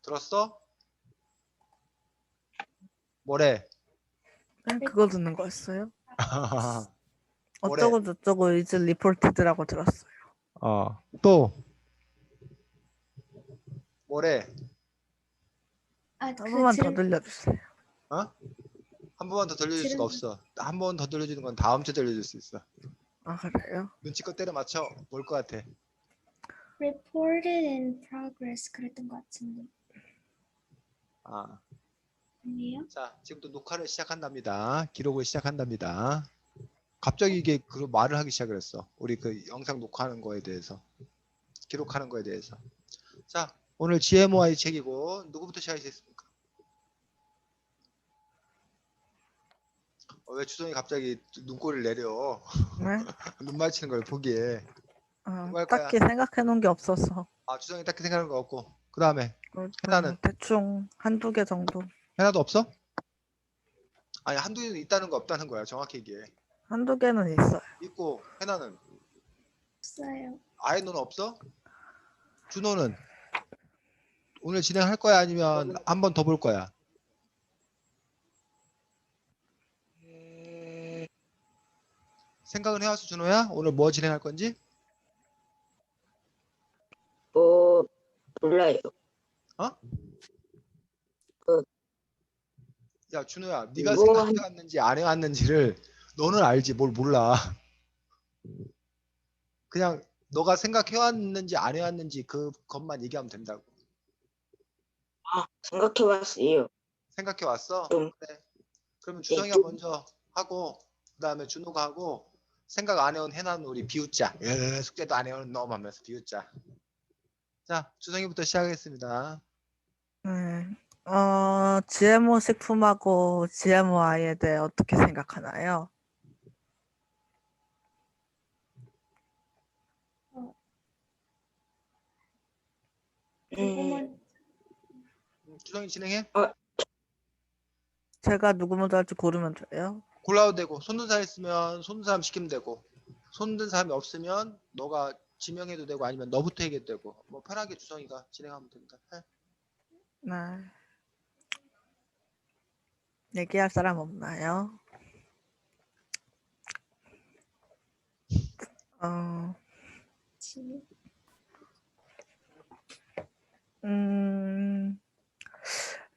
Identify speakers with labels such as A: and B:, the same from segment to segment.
A: 들었어? 뭐래?
B: 그냥 그거 듣는 거였어요.
A: 뭐래?
B: 어쩌고 저쩌고 is reported라고 들었어요.
A: 또 뭐래?
B: 한 번만 더 들려주세요.
A: 어? 한 번만 더 들려줄 수가 없어. 한 번 더 들려주는 건 다음 주에 들려줄 수 있어.
B: 아 그래요?
A: 눈치껏 때려 맞춰. 뭘 것 같아?
C: reported in progress 그랬던 것 같은데
A: 아,
C: 아니에요?
A: 자, 지금부터 녹화를 시작한답니다. 기록을 시작한답니다. 갑자기 이게 그 말을 하기 시작을 했어. 우리 그 영상 녹화하는 거에 대해서, 기록하는 거에 대해서. 자, 오늘 GMOI 책이고 누구부터 시작하시겠습니까? 왜 주성이 갑자기 눈꼬리를 내려?
B: 네?
A: 눈 마주치는 걸 보기에. 누구 할 거야?
B: 딱히 생각해 놓은 게 없어서
A: 아, 주성이 딱히 생각하는 거 없고. 그 다음에 해나는?
B: 대충 한두 개 정도.
A: 해나도 없어? 아니, 한두 개는 있다는 거 없다는 거야. 정확히 얘기해.
B: 한두 개는 있어요.
A: 있고 해나는?
C: 없어요.
A: 아예 너는 없어? 준호는? 오늘 진행할 거야? 아니면 한 번 더 볼 거야? 생각은 해왔어, 준호야? 오늘 뭐 진행할 건지?
D: 몰라요.
A: 어?
D: 그,
A: 야, 준호야, 네가
D: 뭐
A: 생각해왔는지 안 해왔는지를 너는 알지, 뭘 몰라. 그냥 너가 생각해왔는지 안 해왔는지 그것만 얘기하면 된다고.
D: 생각해봤어요.
A: 생각해왔어?
D: 좀.
A: 그래. 그러면
D: 네,
A: 주성이가
D: 좀.
A: 먼저 하고 그 다음에 준호가 하고 생각 안 해온 해나는 우리 비웃자. 숙제도 안 해온 놈 하면서 비웃자. 자, 주성이부터 시작하겠습니다.
B: 네. GMO 식품하고 GMOI에 대해 어떻게 생각하나요?
A: 주성이 진행해?
B: 제가 누구 먼저 할지 고르면 돼요?
A: 골라도 되고 손든 사람 있으면 손든 사람 시키면 되고 손든 사람이 없으면 너가 지명해도 되고 아니면 너부터 얘기해도 되고 뭐 편하게 주성이가 진행하면 됩니다. 해.
B: 네. 얘기할 사람 없나요?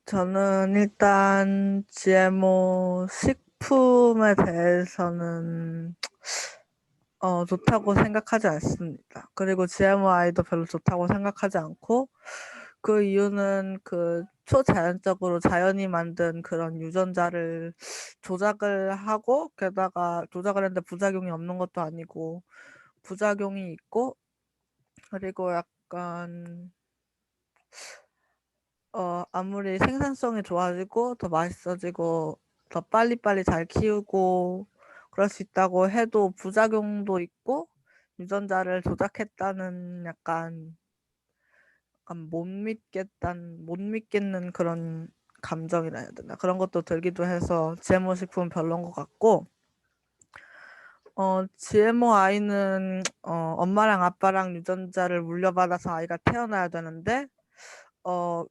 B: 저는 일단 GMO 식품에 대해서는 좋다고 생각하지 않습니다. 그리고 GMOI도 별로 좋다고 생각하지 않고 그 이유는 그 초자연적으로 자연이 만든 그런 유전자를 조작을 하고 게다가 조작을 했는데 부작용이 없는 것도 아니고 부작용이 있고 그리고 약간 아무리 생산성이 좋아지고 더 맛있어지고 더 빨리빨리 잘 키우고 그럴 수 있다고 해도 부작용도 있고 유전자를 조작했다는 약간 못 믿겠는 그런 감정이라 해야 되나 그런 것도 들기도 해서 GMO 식품은 별론 것 같고 GMO 아이는 엄마랑 아빠랑 유전자를 물려받아서 아이가 태어나야 되는데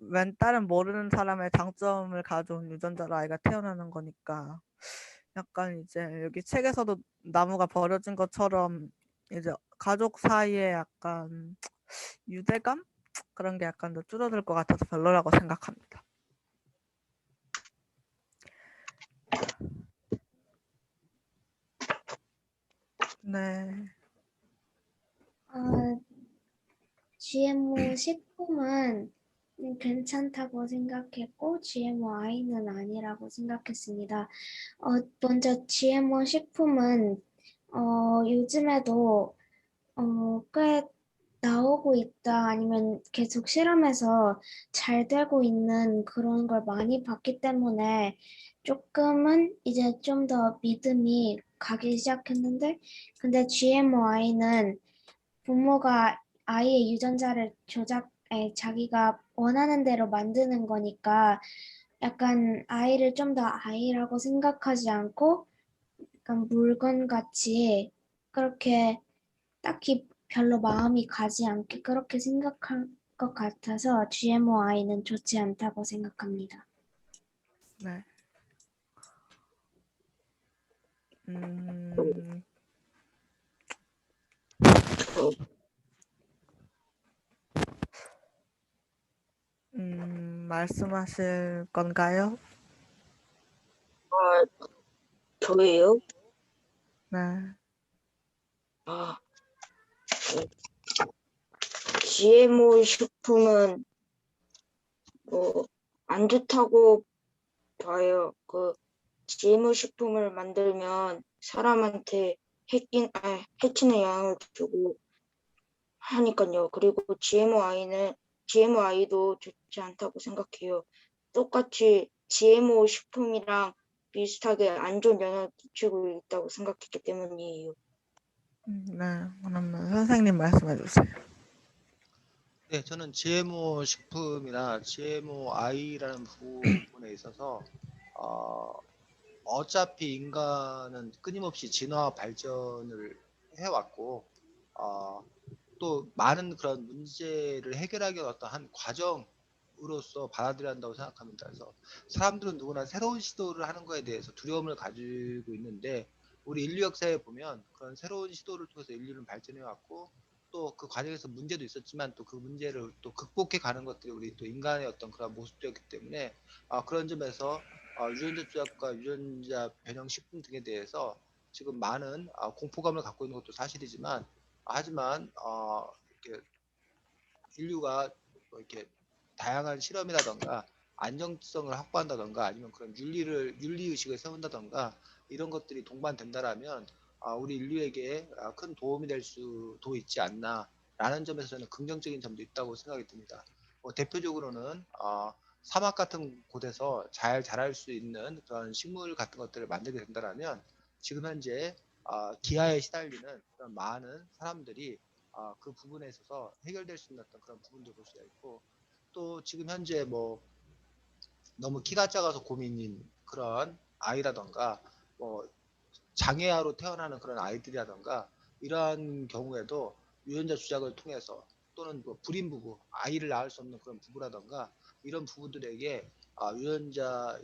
B: 웬 다른 모르는 사람의 장점을 가져온 유전자로 아이가 태어나는 거니까 약간 이제 여기 책에서도 나무가 버려진 것처럼 이제 가족 사이에 약간 유대감? 그런 게 약간 더 줄어들 것 같아서 별로라고 생각합니다. 네.
C: GMO 식품은 괜찮다고 생각했고 GMOI는 아니라고 생각했습니다. 먼저 GMO 식품은 요즘에도 꽤 나오고 있다 아니면 계속 실험해서 잘 되고 있는 그런 걸 많이 봤기 때문에 조금은 이제 좀 더 믿음이 가기 시작했는데 근데 GMOI는 부모가 아이의 유전자를 자기가 원하는 대로 만드는 거니까 약간 아이를 좀 더 아이라고 생각하지 않고 약간 물건같이 그렇게 딱히 별로 마음이 가지 않게 그렇게 생각한 것 같아서 GMO 아이는 좋지 않다고 생각합니다.
B: 네. 음,
D: 저,
B: 말씀하실 건가요?
D: 저예요?
B: 네.
D: 아, GMO 식품은 안 좋다고 봐요. GMO 식품을 만들면 사람한테 해치는 영향을 주고 하니까요. 그리고 GMO 아이도 좋지 않다고 생각해요. 똑같이 GMO 식품이랑 비슷하게 안 좋은 영향을 끼치고 있다고 생각했기 때문이에요.
B: 네. 그러면 선생님 말씀해 주세요.
A: 네, 저는 GMO 식품이나 GMO 아이라는 부분에 있어서 어차피 인간은 끊임없이 진화 발전을 해왔고 또 많은 그런 문제를 해결하기 위한 어떤 한 과정으로서 받아들여야 한다고 생각합니다. 그래서 사람들은 누구나 새로운 시도를 하는 거에 대해서 두려움을 가지고 있는데 우리 인류 역사에 보면 그런 새로운 시도를 통해서 인류는 발전해 왔고 또 그 과정에서 문제도 있었지만 또 그 문제를 또 극복해 가는 것들이 우리 또 인간의 어떤 그런 모습이었기 때문에 그런 점에서 유전자 조작과 유전자 변형 식품 등에 대해서 지금 많은 공포감을 갖고 있는 것도 사실이지만 하지만 이렇게 인류가 뭐 이렇게 다양한 실험이라던가 안정성을 확보한다던가 아니면 그런 윤리 의식을 세운다던가 이런 것들이 동반된다라면 우리 인류에게 큰 도움이 될 수도 있지 않나라는 점에서 저는 긍정적인 점도 있다고 생각이 듭니다. 대표적으로는 사막 같은 곳에서 잘 자랄 수 있는 그런 식물 같은 것들을 만들게 된다라면 지금 현재 기아에 시달리는 그런 많은 사람들이 그 부분에 있어서 해결될 수 있는 어떤 그런 부분도 볼 수가 있고 또 지금 현재 뭐 너무 키가 작아서 고민인 그런 아이라던가 뭐 장애아로 태어나는 그런 아이들이라던가 이러한 경우에도 유전자 조작을 통해서 또는 뭐 불임 부부 아이를 낳을 수 없는 그런 부부라던가 이런 부부들에게 유전자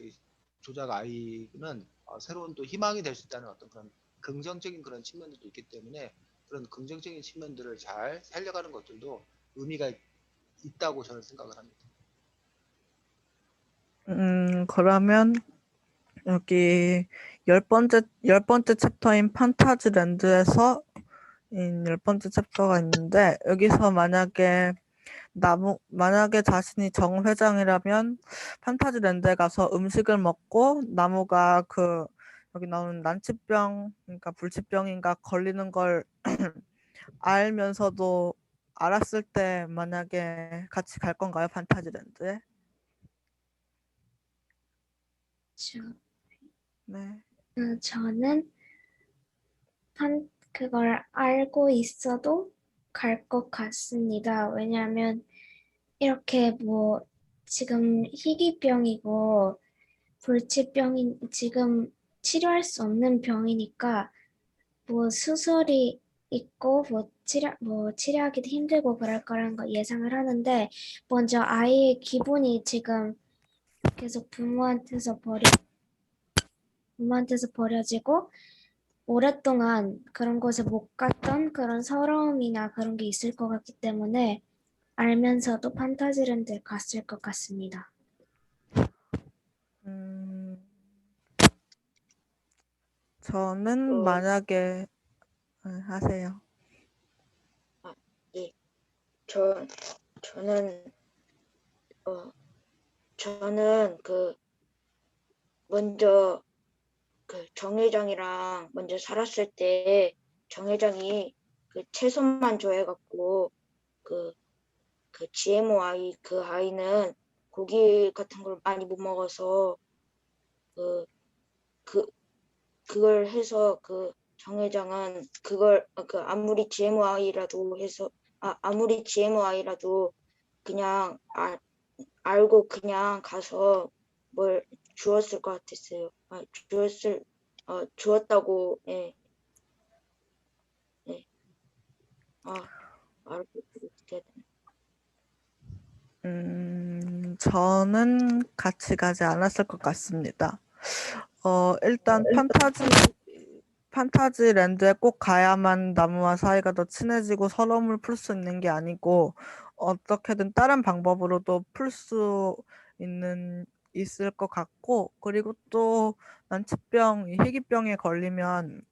A: 조작 아이는 새로운 또 희망이 될 수 있다는 어떤 그런 긍정적인 그런 측면들도 있기 때문에 그런 긍정적인 측면들을 잘 살려가는 것들도 의미가 있다고 저는 생각을 합니다.
B: 그러면 여기 열 번째 챕터인 판타지랜드에서 열 번째 챕터가 있는데 여기서 만약에 자신이 정 회장이라면 판타지랜드에 가서 음식을 먹고 나무가 여기 나오는 난치병, 그러니까 불치병인가 걸리는 걸 알면서도 알았을 때 만약에 같이 갈 건가요, 판타지랜드에? 네.
C: 저는 그걸 알고 있어도 갈 것 같습니다. 왜냐하면 이렇게 뭐 지금 희귀병이고 불치병인 지금 치료할 수 없는 병이니까 뭐 수술이 있고 뭐 치료하기도 힘들고 그럴 거란 거 예상을 하는데 먼저 아이의 기분이 지금 계속 부모한테서 버려지고 오랫동안 그런 곳에 못 갔던 그런 서러움이나 그런 게 있을 것 같기 때문에 알면서도 판타지랜드에 갔을 것 같습니다.
B: 음, 저는
D: 어,
B: 만약에 하세요.
D: 네. 저, 저는, 저는 먼저 정 회장이랑 먼저 살았을 때 정 회장이 채소만 좋아해갖고 그, GMO 아이, 그 아이는 고기 같은 걸 많이 못 먹어서 그, 그, 그걸 해서 정 회장은 아무리 GMO 아이라도 아무리 GMO 아이라도 그냥 알고 그냥 가서 뭘 주었을 것 같았어요. 주었다고, 예, 예. 알고 어떻게 해야 되나.
B: 저는 같이 가지 않았을 것 같습니다. 일단 판타지랜드에 꼭 가야만 나무와 사이가 더 친해지고 서러움을 풀 수 있는 게 아니고 어떻게든 다른 방법으로도 풀 수 있을 것 같고, 그리고 또 난치병, 이 희귀병에 걸리면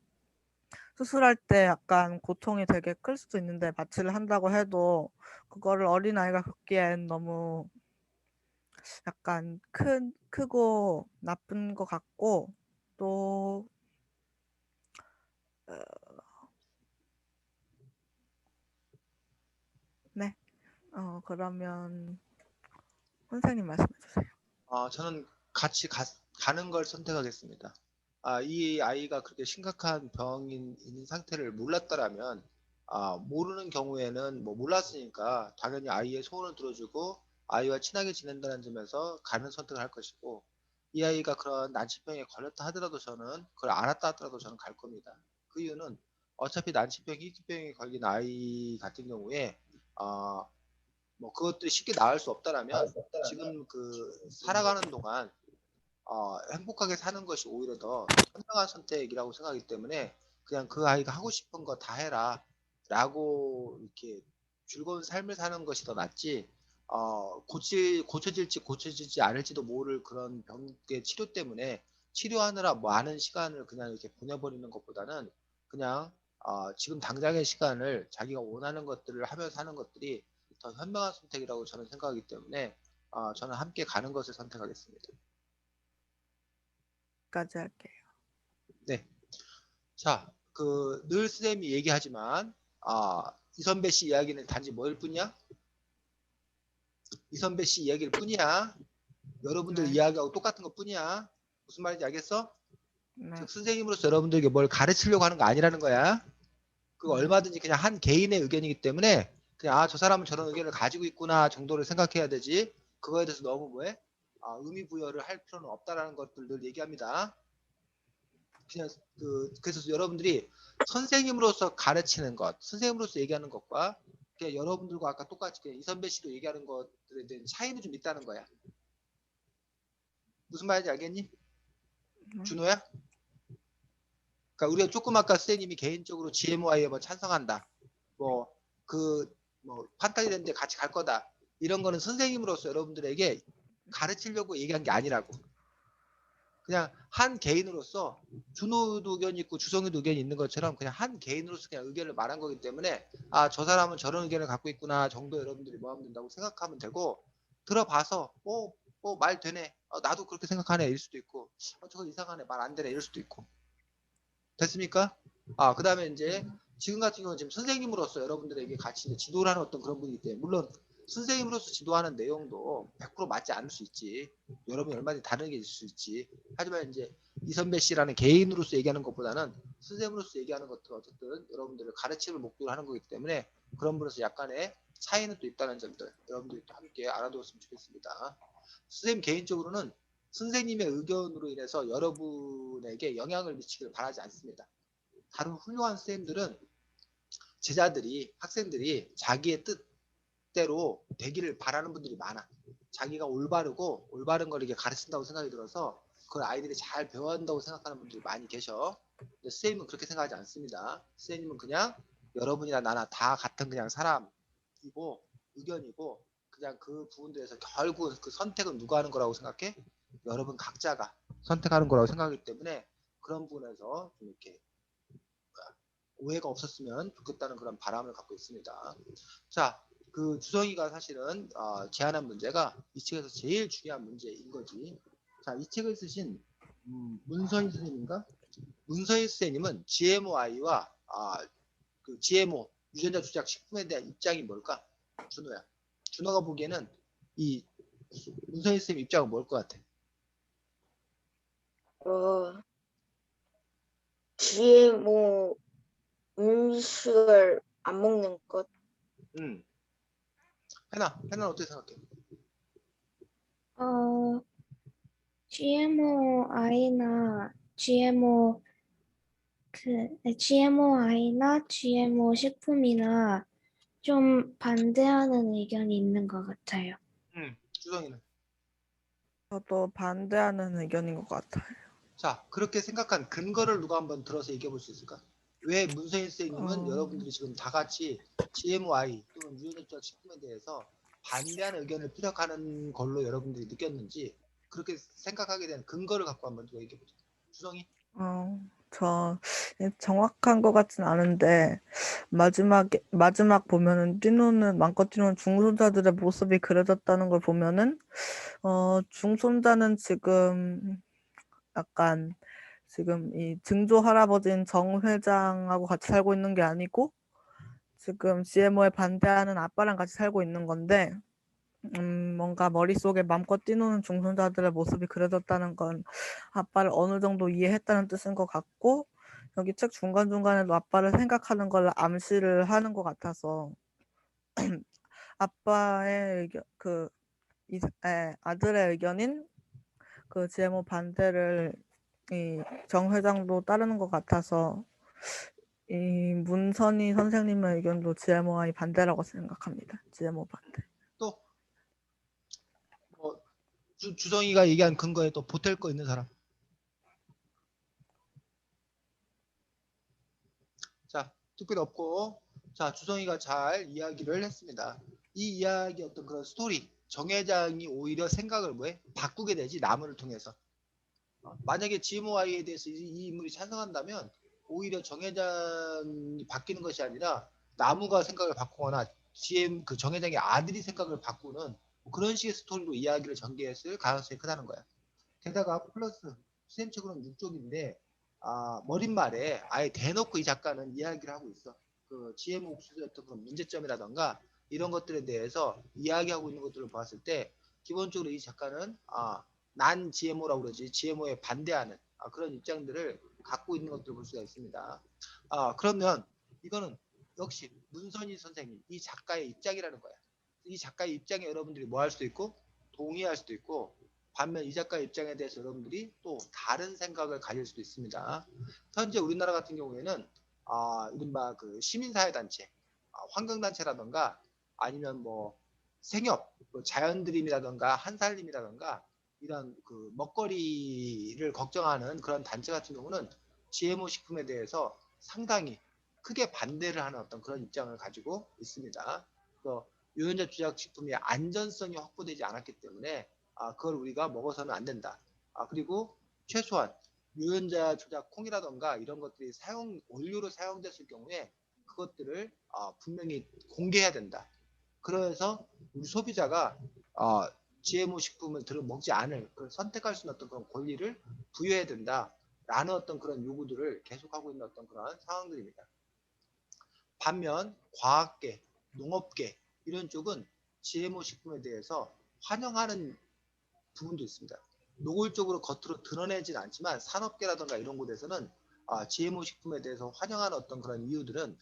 B: 수술할 때 약간 고통이 되게 클 수도 있는데 마취를 한다고 해도 그거를 어린아이가 겪기엔 너무 약간 크고 나쁜 것 같고, 또 네. 그러면 선생님 말씀해 주세요.
A: 저는 같이 가는 걸 선택하겠습니다. 이 아이가 그렇게 심각한 병인 있는 상태를 몰랐더라면, 모르는 경우에는 뭐 몰랐으니까 당연히 아이의 소원을 들어주고 아이와 친하게 지낸다는 점에서 가는 선택을 할 것이고, 이 아이가 그런 난치병에 걸렸다 하더라도 저는 그걸 알았다 하더라도 저는 갈 겁니다. 그 이유는 어차피 난치병, 희귀병에 걸린 아이 같은 경우에 뭐 그것들이 쉽게 나을 수 없다라면 지금 그 살아가는 동안 행복하게 사는 것이 오히려 더 현명한 선택이라고 생각하기 때문에 그냥 그 아이가 하고 싶은 거 다 해라 라고 이렇게 즐거운 삶을 사는 것이 더 낫지, 고쳐질지 고쳐지지 않을지도 모를 그런 병의 치료 때문에 치료하느라 많은 시간을 그냥 이렇게 보내버리는 것보다는 그냥 지금 당장의 시간을 자기가 원하는 것들을 하며 사는 것들이 더 현명한 선택이라고 저는 생각하기 때문에 저는 함께 가는 것을 선택하겠습니다.
B: 까지 할게요.
A: 네. 자, 늘 쌤이 얘기하지만, 이선배 씨 이야기는 단지 뭐일 뿐이야? 이선배 씨 이야기일 뿐이야. 여러분들
B: 네.
A: 이야기하고 똑같은 것 뿐이야. 무슨 말인지 알겠어?
B: 네.
A: 즉, 선생님으로서 여러분들에게 뭘 가르치려고 하는 거 아니라는 거야. 그거
B: 네.
A: 얼마든지 그냥 한 개인의 의견이기 때문에, 그냥, 저 사람은 저런 의견을 가지고 있구나 정도를 생각해야 되지, 그거에 대해서 너무 의미 부여를 할 필요는 없다라는 것들 늘 얘기합니다. 그냥 그래서 여러분들이 선생님으로서 가르치는 것, 선생님으로서 얘기하는 것과 그냥 여러분들과 아까 똑같이 그냥 이선배 씨도 얘기하는 것들에 대한 차이는 좀 있다는 거야. 무슨 말인지 알겠니? 준호야? 그러니까 우리가 조금 아까 선생님이 개인적으로 GMY에 뭐 찬성한다, 뭐 판타지랜드에 같이 갈 거다, 이런 거는 선생님으로서 여러분들에게 가르치려고 얘기한 게 아니라고. 그냥 한 개인으로서 준호도 의견이 있고 주성이도 의견이 있는 것처럼 그냥 한 개인으로서 그냥 의견을 말한 거기 때문에 저 사람은 저런 의견을 갖고 있구나 정도 여러분들이 뭐 하면 된다고 생각하면 되고, 들어봐서 말 되네, 나도 그렇게 생각하네 일 수도 있고, 저거 이상하네 말 안 되네 이럴 수도 있고. 됐습니까? 그 다음에 이제 지금 같은 경우는 지금 선생님으로서 여러분들에게 같이 이제 지도를 하는 어떤 그런 분이기 때문에, 물론 선생님으로서 지도하는 내용도 100% 맞지 않을 수 있지. 여러분이 얼마든지 다른 게 있을 수 있지. 하지만 이제 이선배 씨라는 개인으로서 얘기하는 것보다는 선생님으로서 얘기하는 것도 어쨌든 여러분들을 가르침을 목적으로 하는 거기 때문에 그런 분에서 약간의 차이는 또 있다는 점들 여러분들이 또 함께 알아두었으면 좋겠습니다. 선생님 개인적으로는 선생님의 의견으로 인해서 여러분에게 영향을 미치기를 바라지 않습니다. 다른 훌륭한 선생님들은 제자들이, 학생들이 자기의 뜻대로 되기를 바라는 분들이 많아. 자기가 올바른 걸 이렇게 가르친다고 생각이 들어서 그걸 아이들이 잘 배워야 한다고 생각하는 분들이 많이 계셔. 근데 선생님은 그렇게 생각하지 않습니다. 선생님은 그냥 여러분이나 나나 다 같은 그냥 사람이고 의견이고, 그냥 그 부분들에서 결국 그 선택은 누가 하는 거라고 생각해? 여러분 각자가 선택하는 거라고 생각하기 때문에 그런 부분에서 좀 이렇게 오해가 없었으면 좋겠다는 그런 바람을 갖고 있습니다. 자, 주성이가 사실은 제안한 문제가 이 책에서 제일 중요한 문제인 거지. 자, 이 책을 쓰신 문서희 선생님인가? 문서희 선생님은 GMOI와 그 GMO 유전자 조작 식품에 대한 입장이 뭘까? 준호야. 준호가 보기에는 이 문서희 선생님 입장은 뭘 것 같아?
D: GMO 음식을 안 먹는 것.
A: 해나는 어떻게 생각해?
C: GMOI나 GMO 식품이나 좀 반대하는 의견이 있는 것 같아요.
A: 주성이는.
B: 저도 반대하는 의견인 것 같아요.
A: 자, 그렇게 생각한 근거를 누가 한번 들어서 얘기해 볼 수 있을까? 왜 문세인 선생님은 여러분들이 지금 다 같이 GMOI 또는 유전자 식품에 대해서 반대하는 의견을 피력하는 걸로 여러분들이 느꼈는지 그렇게 생각하게 된 근거를 갖고 한번 또 얘기해 보죠. 주성이.
B: 저 정확한 것 같진 않은데 마지막 보면은 마음껏 뛰노는 중손자들의 모습이 그려졌다는 걸 보면은 중손자는 지금 약간 지금 이 증조 할아버지인 정 회장하고 같이 살고 있는 게 아니고 지금 GMO에 반대하는 아빠랑 같이 살고 있는 건데 뭔가 머릿속에 맘껏 뛰노는 중손자들의 모습이 그려졌다는 건 아빠를 어느 정도 이해했다는 뜻인 것 같고 여기 책 중간중간에도 아빠를 생각하는 걸 암시를 하는 것 같아서 아빠의 의견, 아들의 의견인 그 GMO 반대를 이 정 회장도 따르는 것 같아서 이 문선희 선생님의 의견도 GMO와의 반대라고 생각합니다. GMO 반대.
A: 또 뭐 주성이가 얘기한 근거에 또 보탤 거 있는 사람. 자, 특별히 없고, 자, 주성이가 잘 이야기를 했습니다. 이 이야기 어떤 그런 스토리, 정 회장이 오히려 생각을 뭐해? 바꾸게 되지, 나무를 통해서. 만약에 GMOI에 대해서 이 인물이 찬성한다면 오히려 정 회장이 바뀌는 것이 아니라 나무가 생각을 바꾸거나 그 정 회장의 아들이 생각을 바꾸는 그런 식의 스토리로 이야기를 전개했을 가능성이 크다는 거야. 게다가 플러스 수행책으로는 6쪽인데 머릿말에 아예 대놓고 이 작가는 이야기를 하고 있어. 그 GMO 옥수수였던 그런 문제점이라던가 이런 것들에 대해서 이야기하고 있는 것들을 봤을 때 기본적으로 이 작가는 난 GMO라고 그러지 GMO에 반대하는 그런 입장들을 갖고 있는 것들을 볼 수가 있습니다. 그러면 이거는 역시 문선희 선생님 이 작가의 입장이라는 거야. 이 작가의 입장에 여러분들이 뭐 할 수도 있고 동의할 수도 있고 반면 이 작가의 입장에 대해서 여러분들이 또 다른 생각을 가질 수도 있습니다. 현재 우리나라 같은 경우에는 이른바 그 시민사회단체, 환경단체라던가 아니면 뭐 생협, 뭐 자연드림이라던가 한살림이라던가 이런 그 먹거리를 걱정하는 그런 단체 같은 경우는 GMO 식품에 대해서 상당히 크게 반대를 하는 어떤 그런 입장을 가지고 있습니다. 그래서 유전자 조작 식품의 안전성이 확보되지 않았기 때문에 그걸 우리가 먹어서는 안 된다. 그리고 최소한 유전자 조작 콩이라던가 이런 것들이 원료로 사용됐을 경우에 그것들을 분명히 공개해야 된다. 그래서 우리 소비자가 GMO 식품을 먹지 않을 선택할 수 있는 어떤 그런 권리를 부여해야 된다라는 어떤 그런 요구들을 계속하고 있는 어떤 그런 상황들입니다. 반면 과학계, 농업계 이런 쪽은 GMO 식품에 대해서 환영하는 부분도 있습니다. 노골적으로 겉으로 드러내진 않지만 산업계라든가 이런 곳에서는 GMO 식품에 대해서 환영하는 어떤 그런 이유들은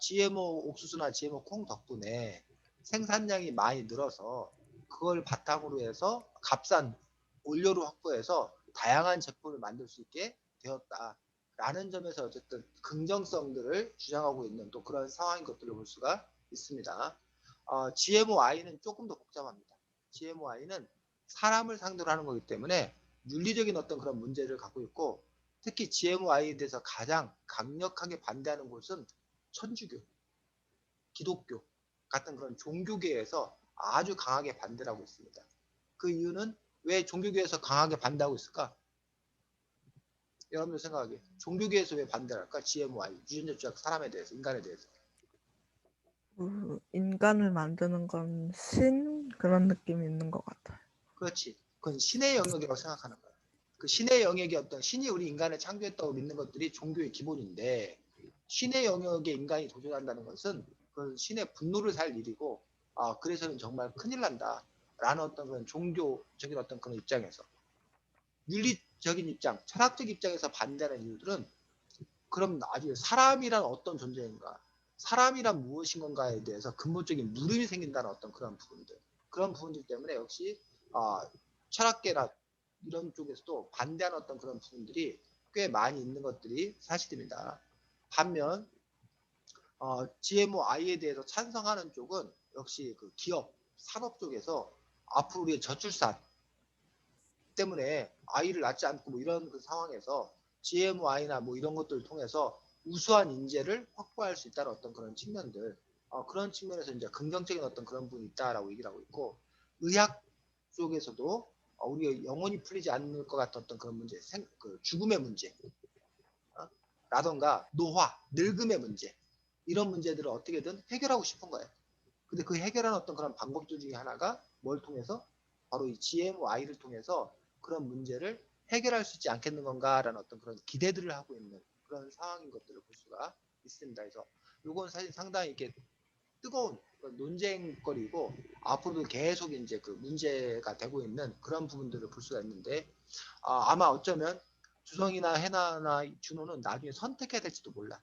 A: GMO 옥수수나 GMO 콩 덕분에 생산량이 많이 늘어서 그걸 바탕으로 해서 값싼 원료를 확보해서 다양한 제품을 만들 수 있게 되었다라는 점에서 어쨌든 긍정성들을 주장하고 있는 또 그런 상황인 것들을 볼 수가 있습니다. GMOI는 조금 더 복잡합니다. GMOI는 사람을 상대로 하는 거기 때문에 윤리적인 어떤 그런 문제를 갖고 있고 특히 GMOI에 대해서 가장 강력하게 반대하는 곳은 천주교, 기독교 같은 그런 종교계에서 아주 강하게 반대를 하고 있습니다. 그 이유는 왜 종교계에서 강하게 반대하고 있을까? 여러분들 생각하기에 종교계에서 왜 반대를 할까? GMOI, 유전자 조작 사람에 대해서, 인간에 대해서.
B: 인간을 만드는 건 그런 느낌이 있는 것 같아요.
A: 그렇지. 그건 신의 영역이라고 생각하는 거야. 그 신의 영역이 어떤 신이 우리 인간을 창조했다고 믿는 것들이 종교의 기본인데 신의 영역에 인간이 도전한다는 것은 그 신의 분노를 살 일이고 그래서는 정말 큰일 난다라는 어떤 그런 종교적인 어떤 그런 입장에서 윤리적인 입장, 철학적 입장에서 반대하는 이유들은 그럼 아주 사람이란 어떤 존재인가, 사람이란 무엇인 건가에 대해서 근본적인 물음이 생긴다는 어떤 그런 부분들, 그런 부분들 때문에 역시 철학계나 이런 쪽에서도 반대하는 어떤 그런 부분들이 꽤 많이 있는 것들이 사실입니다. 반면 GMOI에 대해서 찬성하는 쪽은 역시 그 기업, 산업 쪽에서 앞으로 우리의 저출산 때문에 아이를 낳지 않고 뭐 이런 그 상황에서 GMY나 뭐 이런 것들을 통해서 우수한 인재를 확보할 수 있다는 어떤 그런 측면들, 그런 측면에서 이제 긍정적인 어떤 그런 부분이 있다라고 얘기를 하고 있고, 의학 쪽에서도 우리가 영원히 풀리지 않을 것 같은 어떤 그런 문제, 그 죽음의 문제, 라던가 노화, 늙음의 문제, 이런 문제들을 어떻게든 해결하고 싶은 거예요. 근데 그 해결하는 어떤 그런 방법들 중에 하나가 뭘 통해서? 바로 이 GMY를 통해서 그런 문제를 해결할 수 있지 않겠는 건가라는 어떤 그런 기대들을 하고 있는 그런 상황인 것들을 볼 수가 있습니다. 그래서 이건 사실 상당히 이렇게 뜨거운 논쟁거리고 앞으로도 계속 이제 그 문제가 되고 있는 그런 부분들을 볼 수가 있는데, 아마 어쩌면 주성이나 해나나 준호는 나중에 선택해야 될지도 몰라.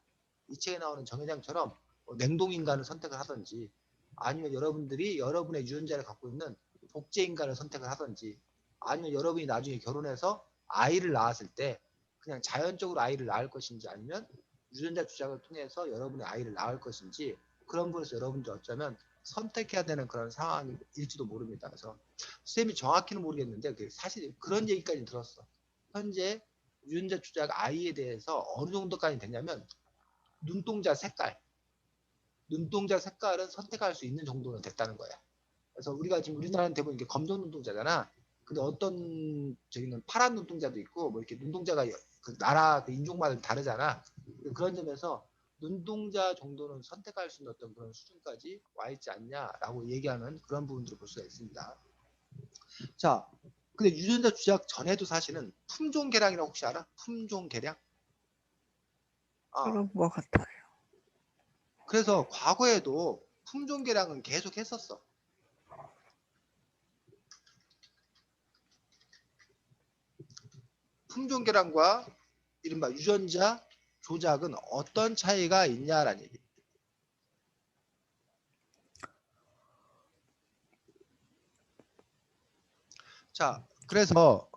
A: 이 책에 나오는 정회장처럼 냉동인간을 선택을 하든지, 아니면 여러분들이 여러분의 유전자를 갖고 있는 복제인간을 선택을 하든지, 아니면 여러분이 나중에 결혼해서 아이를 낳았을 때 그냥 자연적으로 아이를 낳을 것인지, 아니면 유전자 주작을 통해서 여러분의 아이를 낳을 것인지, 그런 부분에서 여러분들 어쩌면 선택해야 되는 그런 상황일지도 모릅니다. 그래서 쌤이 정확히는 모르겠는데 사실 그런 얘기까지 들었어. 현재 유전자 주작 아이에 대해서 어느 정도까지 되냐면 눈동자 색깔은 선택할 수 있는 정도는 됐다는 거야. 그래서 우리가 지금 우리나라는 대부분 이게 검정 눈동자잖아. 근데 어떤 저기는 파란 눈동자도 있고 뭐 이렇게 눈동자가 그 나라 그 인종마다 다르잖아. 그런 점에서 눈동자 정도는 선택할 수 있는 어떤 그런 수준까지 와 있지 않냐라고 얘기하는 그런 부분들을 볼 수가 있습니다. 자, 근데 유전자 주작 전에도 사실은 품종 개량이라고 혹시 알아? 품종 개량?
B: 그런 것 같아요.
A: 그래서 과거에도 품종 개량은 계속 했었어. 품종 개량과 이른바 유전자 조작은 어떤 차이가 있냐라는 얘기. 자, 그래서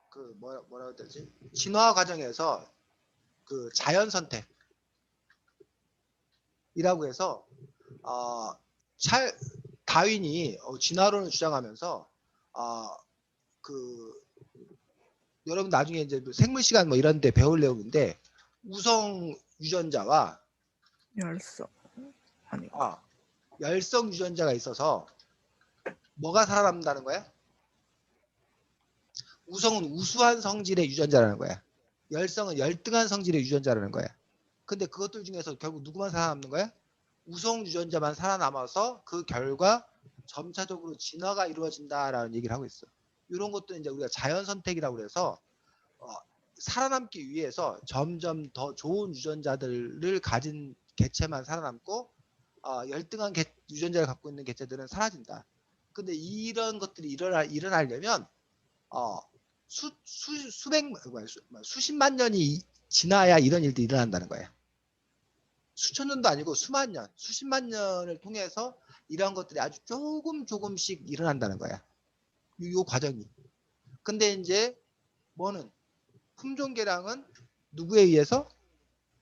A: 그 뭐라고 해야 되지? 진화 과정에서 그 자연 선택이라고 해서 어, 다윈이 진화론을 주장하면서 그 여러분 나중에 이제 생물 시간 뭐 이런 데 배울 내용인데, 우성 유전자와
B: 열성 아니고
A: 열성 유전자가 있어서 뭐가 살아남는다는 거야? 우성은 우수한 성질의 유전자라는 거야. 열성은 열등한 성질의 유전자라는 거야. 근데 그것들 중에서 결국 누구만 살아남는 거야? 우성 유전자만 살아남아서 그 결과 점차적으로 진화가 이루어진다라는 얘기를 하고 있어. 이런 것도 이제 우리가 자연 선택이라고 그래서 살아남기 위해서 점점 더 좋은 유전자들을 가진 개체만 살아남고 열등한 유전자를 갖고 있는 개체들은 사라진다. 근데 이런 것들이 일어나려면 수십만 년이 지나야 이런 일들이 일어난다는 거야. 수천 년도 아니고 수만 년, 수십만 년을 통해서 이런 것들이 아주 조금씩 일어난다는 거야. 요 과정이. 근데 이제 뭐는 품종 개량은 누구에 의해서?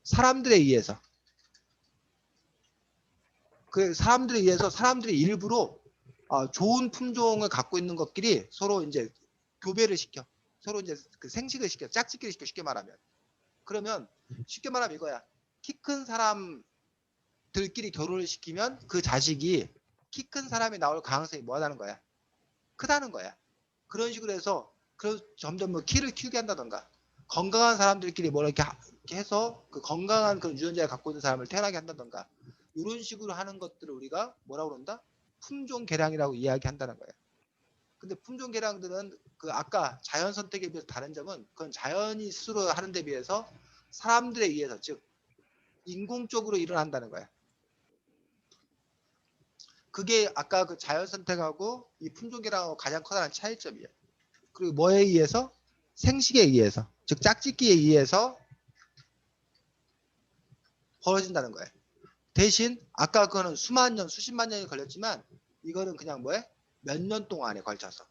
A: 사람들에 의해서. 그 사람들에 의해서 사람들이 일부러 좋은 품종을 갖고 있는 것끼리 서로 이제 교배를 시켜. 서로 이제 그 생식을 시켜. 짝짓기를 시켜. 쉽게 말하면. 그러면 쉽게 말하면 이거야. 키 큰 사람들끼리 결혼을 시키면 그 자식이 키 큰 사람이 나올 가능성이 뭐하다는 거야? 크다는 거야. 그런 식으로 해서 점점 뭐 키를 키우게 한다던가, 건강한 사람들끼리 뭐 이렇게 해서 그 건강한 그런 유전자를 갖고 있는 사람을 태어나게 한다던가, 이런 식으로 하는 것들을 우리가 뭐라고 그런다? 품종 개량이라고 이야기한다는 거예요. 근데 품종 개량들은 그 아까 자연 선택에 비해서 다른 점은 그건 자연이 스스로 하는 데 비해서 사람들에 의해서, 즉 인공적으로 일어난다는 거야. 그게 아까 그 자연 선택하고 이 품종 개량하고 가장 커다란 차이점이에요. 그리고 뭐에 의해서? 생식에 의해서, 즉 짝짓기에 의해서 벌어진다는 거예요. 대신 아까 그거는 수만 년, 수십만 년이 걸렸지만 이거는 그냥 뭐에? 몇 년 동안에 걸쳐서,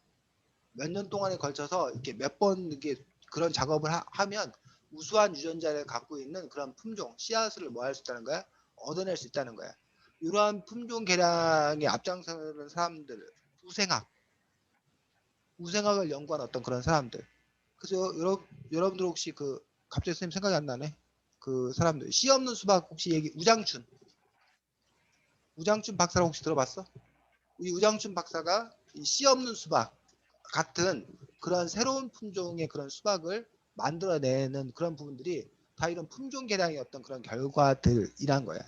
A: 몇 년 동안에 걸쳐서 이렇게 몇 번 이렇게 그런 작업을 하면 우수한 유전자를 갖고 있는 그런 품종, 씨앗을 뭐 할 수 있다는 거야? 얻어낼 수 있다는 거야. 이러한 품종 개량에 앞장서는 사람들, 후생학, 우생학을 연구한 어떤 그런 사람들. 그래서 여러분들 혹시 그 갑자기 선생님 생각이 안 나네. 그 사람들 씨 없는 수박 혹시 얘기 우장춘 박사를 혹시 들어봤어? 이 우장춘 박사가 이 씨 없는 수박 같은 그런 새로운 품종의 그런 수박을 만들어내는 그런 부분들이 다 이런 품종 개량의 어떤 그런 결과들이란 거야.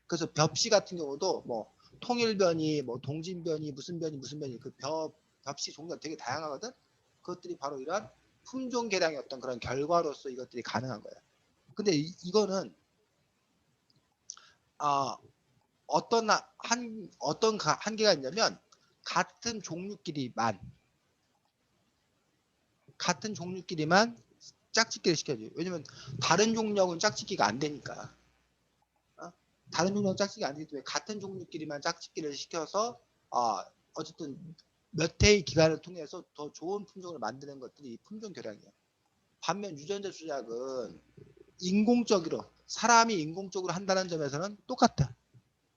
A: 그래서 벽시 같은 경우도 뭐 통일변이, 뭐 동진변이, 무슨 변이 그 벽시 종류가 되게 다양하거든. 그것들이 바로 이런 품종 개량의 어떤 그런 결과로서 이것들이 가능한 거야. 근데 이거는 어떤 한계가 있냐면 같은 종류끼리만 짝짓기를 시켜줘요. 왜냐면 다른 종류하고는 짝짓기가 안 되니까. 다른 종류하고는 짝짓기가 안 되기 때문에 같은 종류끼리만 짝짓기를 시켜서 어쨌든 몇 해의 기간을 통해서 더 좋은 품종을 만드는 것들이 품종 교량이에요. 반면 유전자 조작은 인공적으로 사람이 인공적으로 한다는 점에서는 똑같아.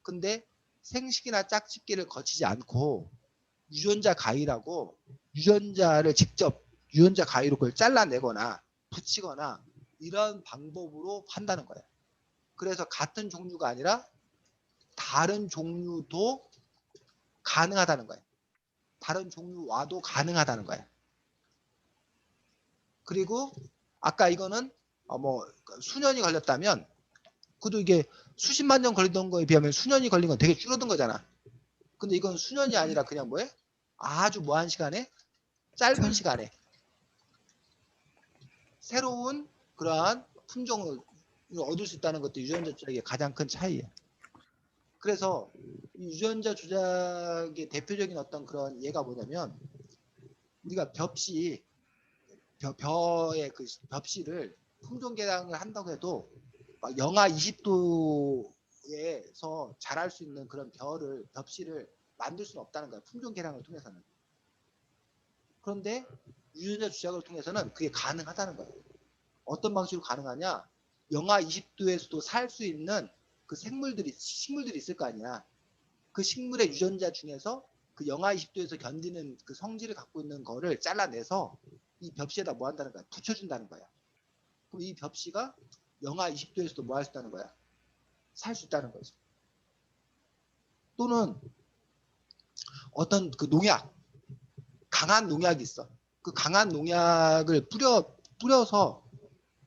A: 근데 생식이나 짝짓기를 거치지 않고 유전자 가위라고 유전자를 직접 유전자 가위로 그걸 잘라내거나 붙이거나 이런 방법으로 한다는 거예요. 그래서 같은 종류가 아니라 다른 종류도 가능하다는 거예요. 다른 종류와도 가능하다는 거예요. 그리고 아까 이거는 뭐 수년이 걸렸다면 그래도 이게 수십만 년 걸리던 거에 비하면 수년이 걸린 건 되게 줄어든 거잖아. 근데 이건 수년이 아니라 그냥 뭐예요? 아주 뭐한 시간에 짧은 시간에 새로운 그러한 품종을 얻을 수 있다는 것도 유전자 조작의 가장 큰 차이예요. 그래서 이 유전자 조작의 대표적인 어떤 그런 예가 뭐냐면 우리가 벽의 그 벽시를 품종 개량을 한다고 해도 막 영하 20도에서 자랄 수 있는 그런 벽시를 만들 수는 없다는 거예요. 품종 개량을 통해서는. 그런데 유전자 조작을 통해서는 그게 가능하다는 거예요. 어떤 방식으로 가능하냐? 영하 20도에서도 살 수 있는 그 식물들이 있을 거 아니야. 그 식물의 유전자 중에서 그 영하 20도에서 견디는 그 성질을 갖고 있는 거를 잘라내서 이 벽시에다 뭐 한다는 거야? 붙여준다는 거야. 그럼 이 벽시가 영하 20도에서도 뭐 할 수 있다는 거야? 살 수 있다는 거지. 또는 어떤 그 강한 농약이 있어. 그 강한 농약을 뿌려서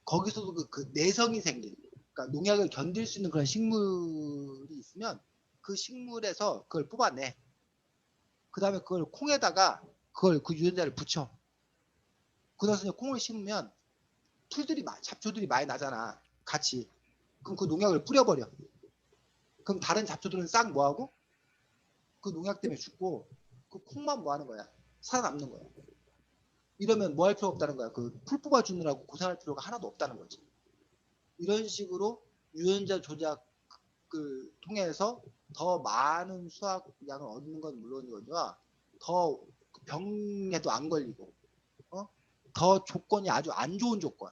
A: 거기서도 그 내성이 생긴, 그러니까 농약을 견딜 수 있는 그런 식물이 있으면 그 식물에서 그걸 뽑아내. 그 다음에 그걸 콩에다가 그 유전자를 붙여. 그래서 콩을 심으면 잡초들이 많이 나잖아. 같이. 그럼 그 농약을 뿌려버려. 그럼 다른 잡초들은 싹 뭐하고? 그 농약 때문에 죽고 그 콩만 뭐 하는 거야? 살아남는 거야. 이러면 뭐 할 필요 없다는 거야. 그 풀 뽑아주느라고 고생할 필요가 하나도 없다는 거지. 이런 식으로 유전자 조작을 통해서 더 많은 수확량을 얻는 건 물론이거니와 더 병에도 안 걸리고, 더 조건이 아주 안 좋은 조건,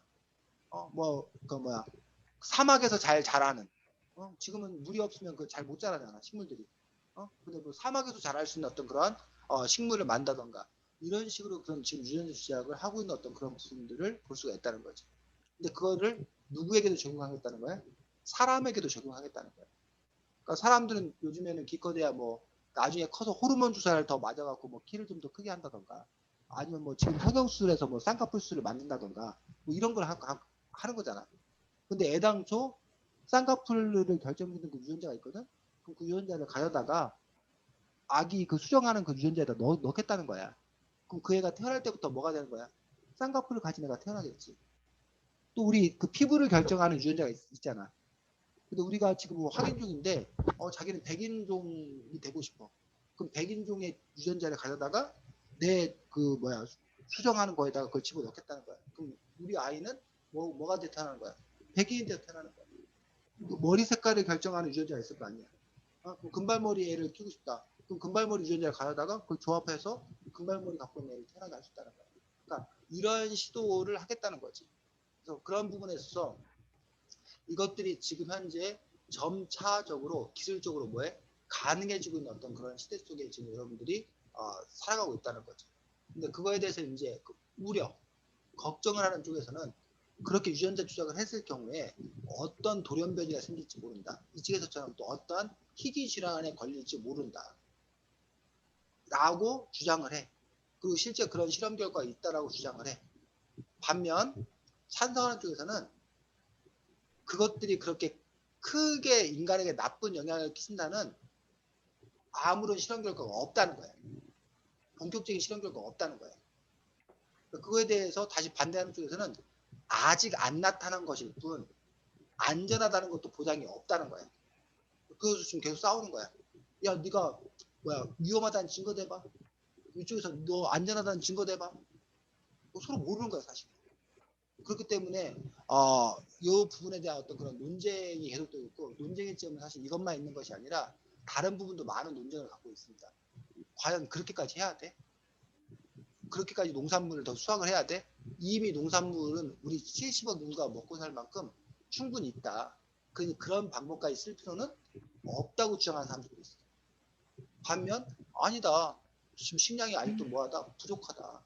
A: 사막에서 잘 자라는, 지금은 물이 없으면 그 잘 못 자라잖아 식물들이. 근데 뭐 사막에서 자랄 수 있는 어떤 그런 식물을 만다던가 이런 식으로 그런 지금 유전자 조작을 하고 있는 어떤 그런 부분들을 볼 수가 있다는 거지. 근데 그거를 누구에게도 적용하겠다는 거야? 사람에게도 적용하겠다는 거야. 그러니까 사람들은 요즘에는 기껏해야 뭐 나중에 커서 호르몬 주사를 더 맞아갖고 뭐 키를 좀 더 크게 한다던가 아니면 뭐 지금 성형수술에서 뭐 쌍꺼풀 수술을 만든다던가 뭐 이런 걸 하는 거잖아. 근데 애당초 쌍꺼풀을 결정짓는 그 유전자가 있거든. 그럼 그 유전자를 가져다가 아기 그 수정하는 그 유전자에다 넣겠다는 거야. 그럼 그 애가 태어날 때부터 뭐가 되는 거야? 쌍꺼풀을 가진 애가 태어나겠지. 또 우리 그 피부를 결정하는 유전자가 있잖아. 근데 우리가 지금 뭐 확인 중인데 자기는 백인종이 되고 싶어. 그럼 백인종의 유전자를 가져다가 내 수정하는 거에다가 그걸 집어넣겠다는 거야. 그럼 우리 아이는 뭐가 돼 태어나는 거야? 백인이 돼 태어나는 거야. 머리 색깔을 결정하는 유전자가 있을 거 아니야. 그럼 금발머리 애를 키우고 싶다. 그럼 금발머리 유전자를 가져다가 그걸 조합해서 금발머리 갖고 있는 애를 태어나게 할 수 있다는 거야. 그러니까 이런 시도를 하겠다는 거지. 그래서 그런 부분에 있어서 이것들이 지금 현재 점차적으로 기술적으로 가능해지고 있는 어떤 그런 시대 속에 지금 여러분들이 살아가고 있다는 거죠. 근데 그거에 대해서 이제 그 우려, 걱정을 하는 쪽에서는 그렇게 유전자 조작을 했을 경우에 어떤 돌연변이가 생길지 모른다. 이쪽에서처럼 또 어떤 희귀 질환에 걸릴지 모른다. 라고 주장을 해. 그리고 실제 그런 실험 결과가 있다라고 주장을 해. 반면 찬성하는 쪽에서는 그것들이 그렇게 크게 인간에게 나쁜 영향을 끼친다는 아무런 실험 결과가 없다는 거예요. 본격적인 실험 결과가 없다는 거예요. 그거에 대해서 다시 반대하는 쪽에서는 아직 안 나타난 것일 뿐 안전하다는 것도 보장이 없다는 거예요. 그래서 지금 계속 싸우는 거야. 야, 네가 뭐야 위험하다는 증거 대봐. 이쪽에서 너 안전하다는 증거 대봐. 서로 모르는 거야 사실. 그렇기 때문에 이 부분에 대한 어떤 그런 논쟁이 계속되고 있고 논쟁의 점은 사실 이것만 있는 것이 아니라 다른 부분도 많은 논쟁을 갖고 있습니다. 과연 그렇게까지 해야 돼? 그렇게까지 농산물을 더 수확을 해야 돼? 이미 농산물은 우리 70억 인구가 먹고 살 만큼 충분히 있다. 그런 방법까지 쓸 필요는 없다고 주장하는 사람들도 있어요. 반면 아니다. 지금 식량이 아직도 뭐하다? 부족하다.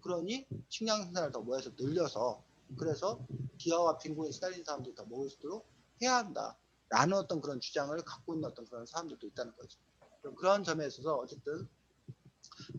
A: 그러니 식량 생산을 더 뭐해서 늘려서 그래서 기아와 빈곤에 시달린 사람들이 더 먹을 수 있도록 해야 한다. 라는 어떤 그런 주장을 갖고 있는 어떤 그런 사람들도 있다는 거죠. 그런 점에 있어서 어쨌든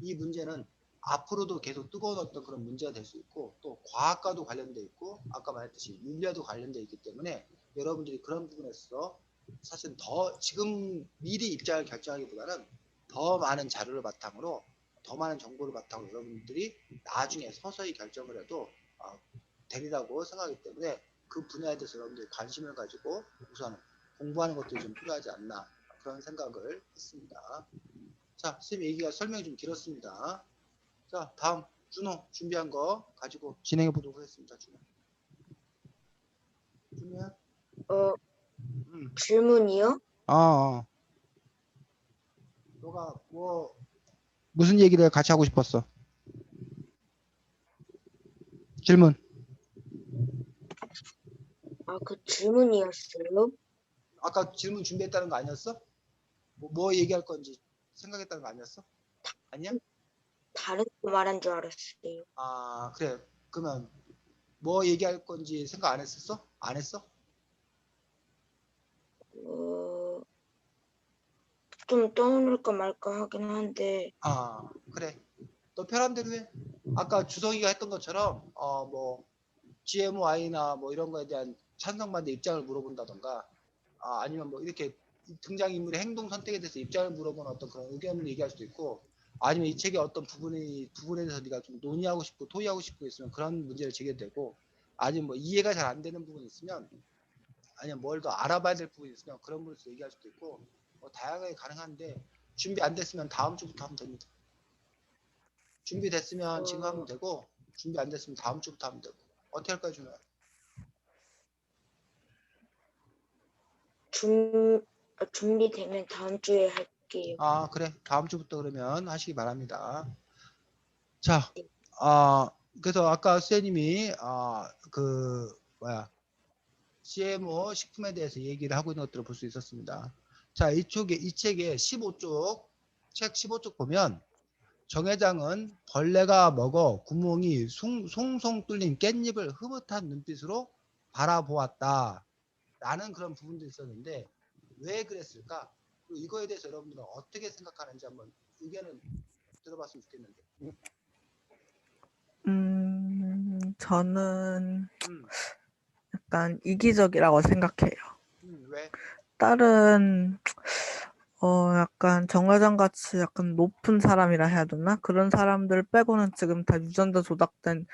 A: 이 문제는 앞으로도 계속 뜨거운 어떤 그런 문제가 될 수 있고 또 과학과도 관련돼 있고 아까 말했듯이 윤리와도 관련돼 있기 때문에 여러분들이 그런 부분에서 사실 더 지금 미리 입장을 결정하기보다는 더 많은 자료를 바탕으로 더 많은 정보를 바탕으로 여러분들이 나중에 서서히 결정을 해도 되리라고 생각하기 때문에 그 분야에 대해서 여러분들이 관심을 가지고 우선 공부하는 것도 좀 필요하지 않나 그런 생각을 했습니다. 자, 선생님 얘기가 설명이 좀 길었습니다. 자, 다음 준호 준비한 거 가지고 진행해 보도록 하겠습니다. 준호야?
D: 질문이요?
A: 너가 뭐 무슨 얘기를 같이 하고 싶었어? 질문.
D: 그 질문이었어요?
A: 아까 질문 준비했다는 거 아니었어? 뭐 얘기할 건지 생각했다는 거 아니었어? 아니야?
D: 다른 거 말한 줄 알았어요.
A: 그래. 그러면 뭐 얘기할 건지 생각 안 했었어? 안 했어?
D: 좀 떠오를까 말까 하긴 한데,
A: 그래. 너 편한 대로 해. 아까 주성이가 했던 것처럼 뭐 GMOI나 뭐 이런 거에 대한 찬성반대 입장을 물어본다던가 아니면 뭐 이렇게 등장인물의 행동 선택에 대해서 입장을 물어보는 어떤 그런 의견을 얘기할 수도 있고 아니면 이 책의 어떤 부분에 대해서 네가 좀 논의하고 싶고 토의하고 싶고 있으면 그런 문제를 제기해도 되고 아니면 뭐 이해가 잘 안 되는 부분이 있으면 아니면 뭘 더 알아봐야 될 부분이 있으면 그런 부분에서 얘기할 수도 있고 뭐 다양하게 가능한데 준비 안 됐으면 다음 주부터 하면 됩니다. 준비됐으면 지금 하면 되고 준비 안 됐으면 다음 주부터 하면 되고 어떻게 할까요, 준호야?
D: 준비되면 다음 주에 할게요.
A: 그래. 다음 주부터 그러면 하시기 바랍니다. 자,
D: 네.
A: 그래서 아까 선생님이 CMO 식품에 대해서 얘기를 하고 있는 것들을 볼 수 있었습니다. 자, 이 책의 15쪽, 책 15쪽 보면 정 회장은 벌레가 먹어 구멍이 송송 뚫린 깻잎을 흐뭇한 눈빛으로 바라보았다. 라는 그런 부분도 있었는데 왜 그랬을까? 그리고 이거에 대해서 여러분들은 어떻게 생각하는지 한번 의견을 들어봤으면 좋겠는데.
B: 저는 약간 이기적이라고 생각해요.
A: 왜?
B: 다른 약간 정회장 같이 약간 높은 사람이라 해야 되나? 그런 사람들 빼고는 지금 다 유전자 조작된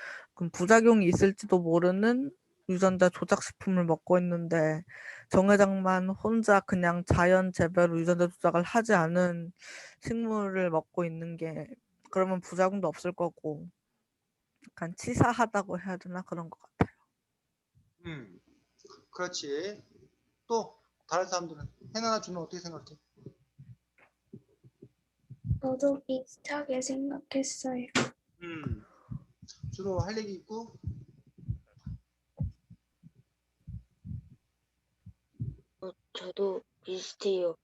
B: 부작용이 있을지도 모르는 유전자 조작 식품을 먹고 있는데 정회장만 혼자 그냥 자연 재배로 유전자 조작을 하지 않은 식물을 먹고 있는 게 그러면 부작용도 없을 거고 약간 치사하다고 해야 되나? 그런 것 같아요.
A: 그렇지. 또 다른 사람들은 해나나 주는 어떻게 생각해?
C: 저도 비슷하게 생각했어요.
A: 주로 할 얘기 있고?
D: 저도 비슷해요.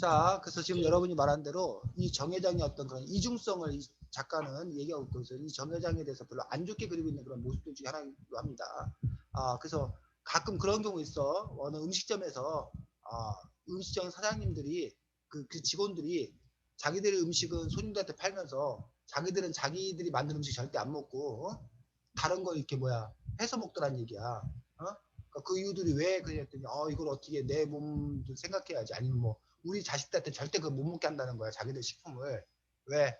A: 자, 그래서 지금 여러분이 말한 대로 이 정회장의 어떤 그런 이중성을 이 작가는 얘기하고 있어서 이 정회장에 대해서 별로 안 좋게 그리고 있는 그런 모습들 중에 하나이기도 합니다. 그래서 가끔 그런 경우 있어. 어느 음식점에서 음식점 사장님들이 그 직원들이 자기들의 음식은 손님들한테 팔면서 자기들은 자기들이 만든 음식 절대 안 먹고 다른 거 이렇게 해서 먹더란 얘기야. 그러니까 그 이유들이 왜 그랬더니 이걸 어떻게 내 몸도 생각해야지 아니면 뭐 우리 자식들한테 절대 그거 못 먹게 한다는 거야. 자기들 식품을. 왜?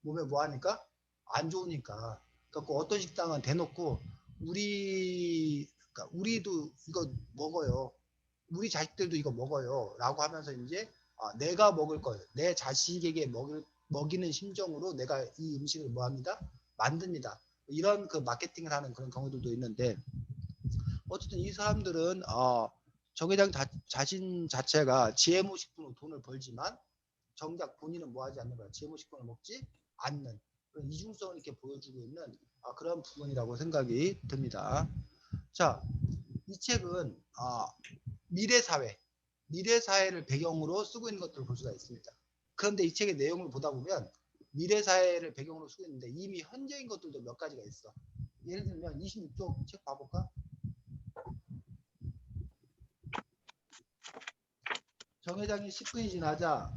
A: 몸에 뭐 하니까? 안 좋으니까. 그러니까 어떤 식당은 대놓고 그러니까 우리도 이거 먹어요. 우리 자식들도 이거 먹어요. 라고 하면서 이제 내가 먹을 거예요. 내 자식에게 먹이는 심정으로 내가 이 음식을 뭐 합니다? 만듭니다. 이런 그 마케팅을 하는 그런 경우들도 있는데 어쨌든 이 사람들은 정회장 자신 자체가 GMO 식품으로 돈을 벌지만 정작 본인은 뭐 하지 않는 거야. GMO 식품을 먹지 않는 그런 이중성을 이렇게 보여주고 있는 그런 부분이라고 생각이 듭니다. 자, 이 책은 미래사회를 배경으로 쓰고 있는 것들을 볼 수가 있습니다. 그런데 이 책의 내용을 보다 보면 미래사회를 배경으로 쓰고 있는데 이미 현재인 것들도 몇 가지가 있어. 예를 들면 26쪽 책 봐볼까? 정 회장이 10분이 지나자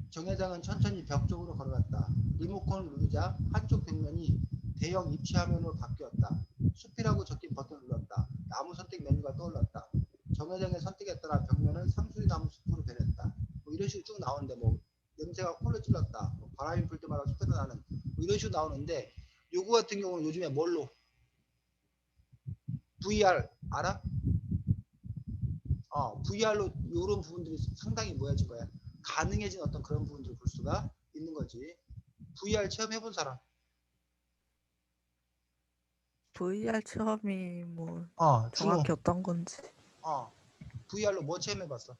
A: 정 회장은 천천히 벽 쪽으로 걸어갔다. 리모컨을 누르자 한쪽 벽면이 대형 입체 화면으로 바뀌었다. 숲이라고 적힌 버튼을 눌렀다. 나무 선택 메뉴가 떠올랐다. 정 회장의 선택에 따라 벽면은 상수리 나무 숲으로 변했다. 뭐 이런 식으로 쭉 나오는데 뭐 냄새가 코를 찔렀다. 뭐 바람이 불 때마다 숲에서 나는 뭐 이런 식으로 나오는데 요거 같은 경우는 요즘에 뭘로? VR 알아? VR로 이런 부분들이 상당히 뭐해진 거야. 가능해진 어떤 그런 부분들을 볼 수가 있는 거지. VR 체험해본 사람?
B: VR 체험이 뭐
A: 준호.
B: 정확히 어떤 건지.
A: VR로 뭐 체험해봤어?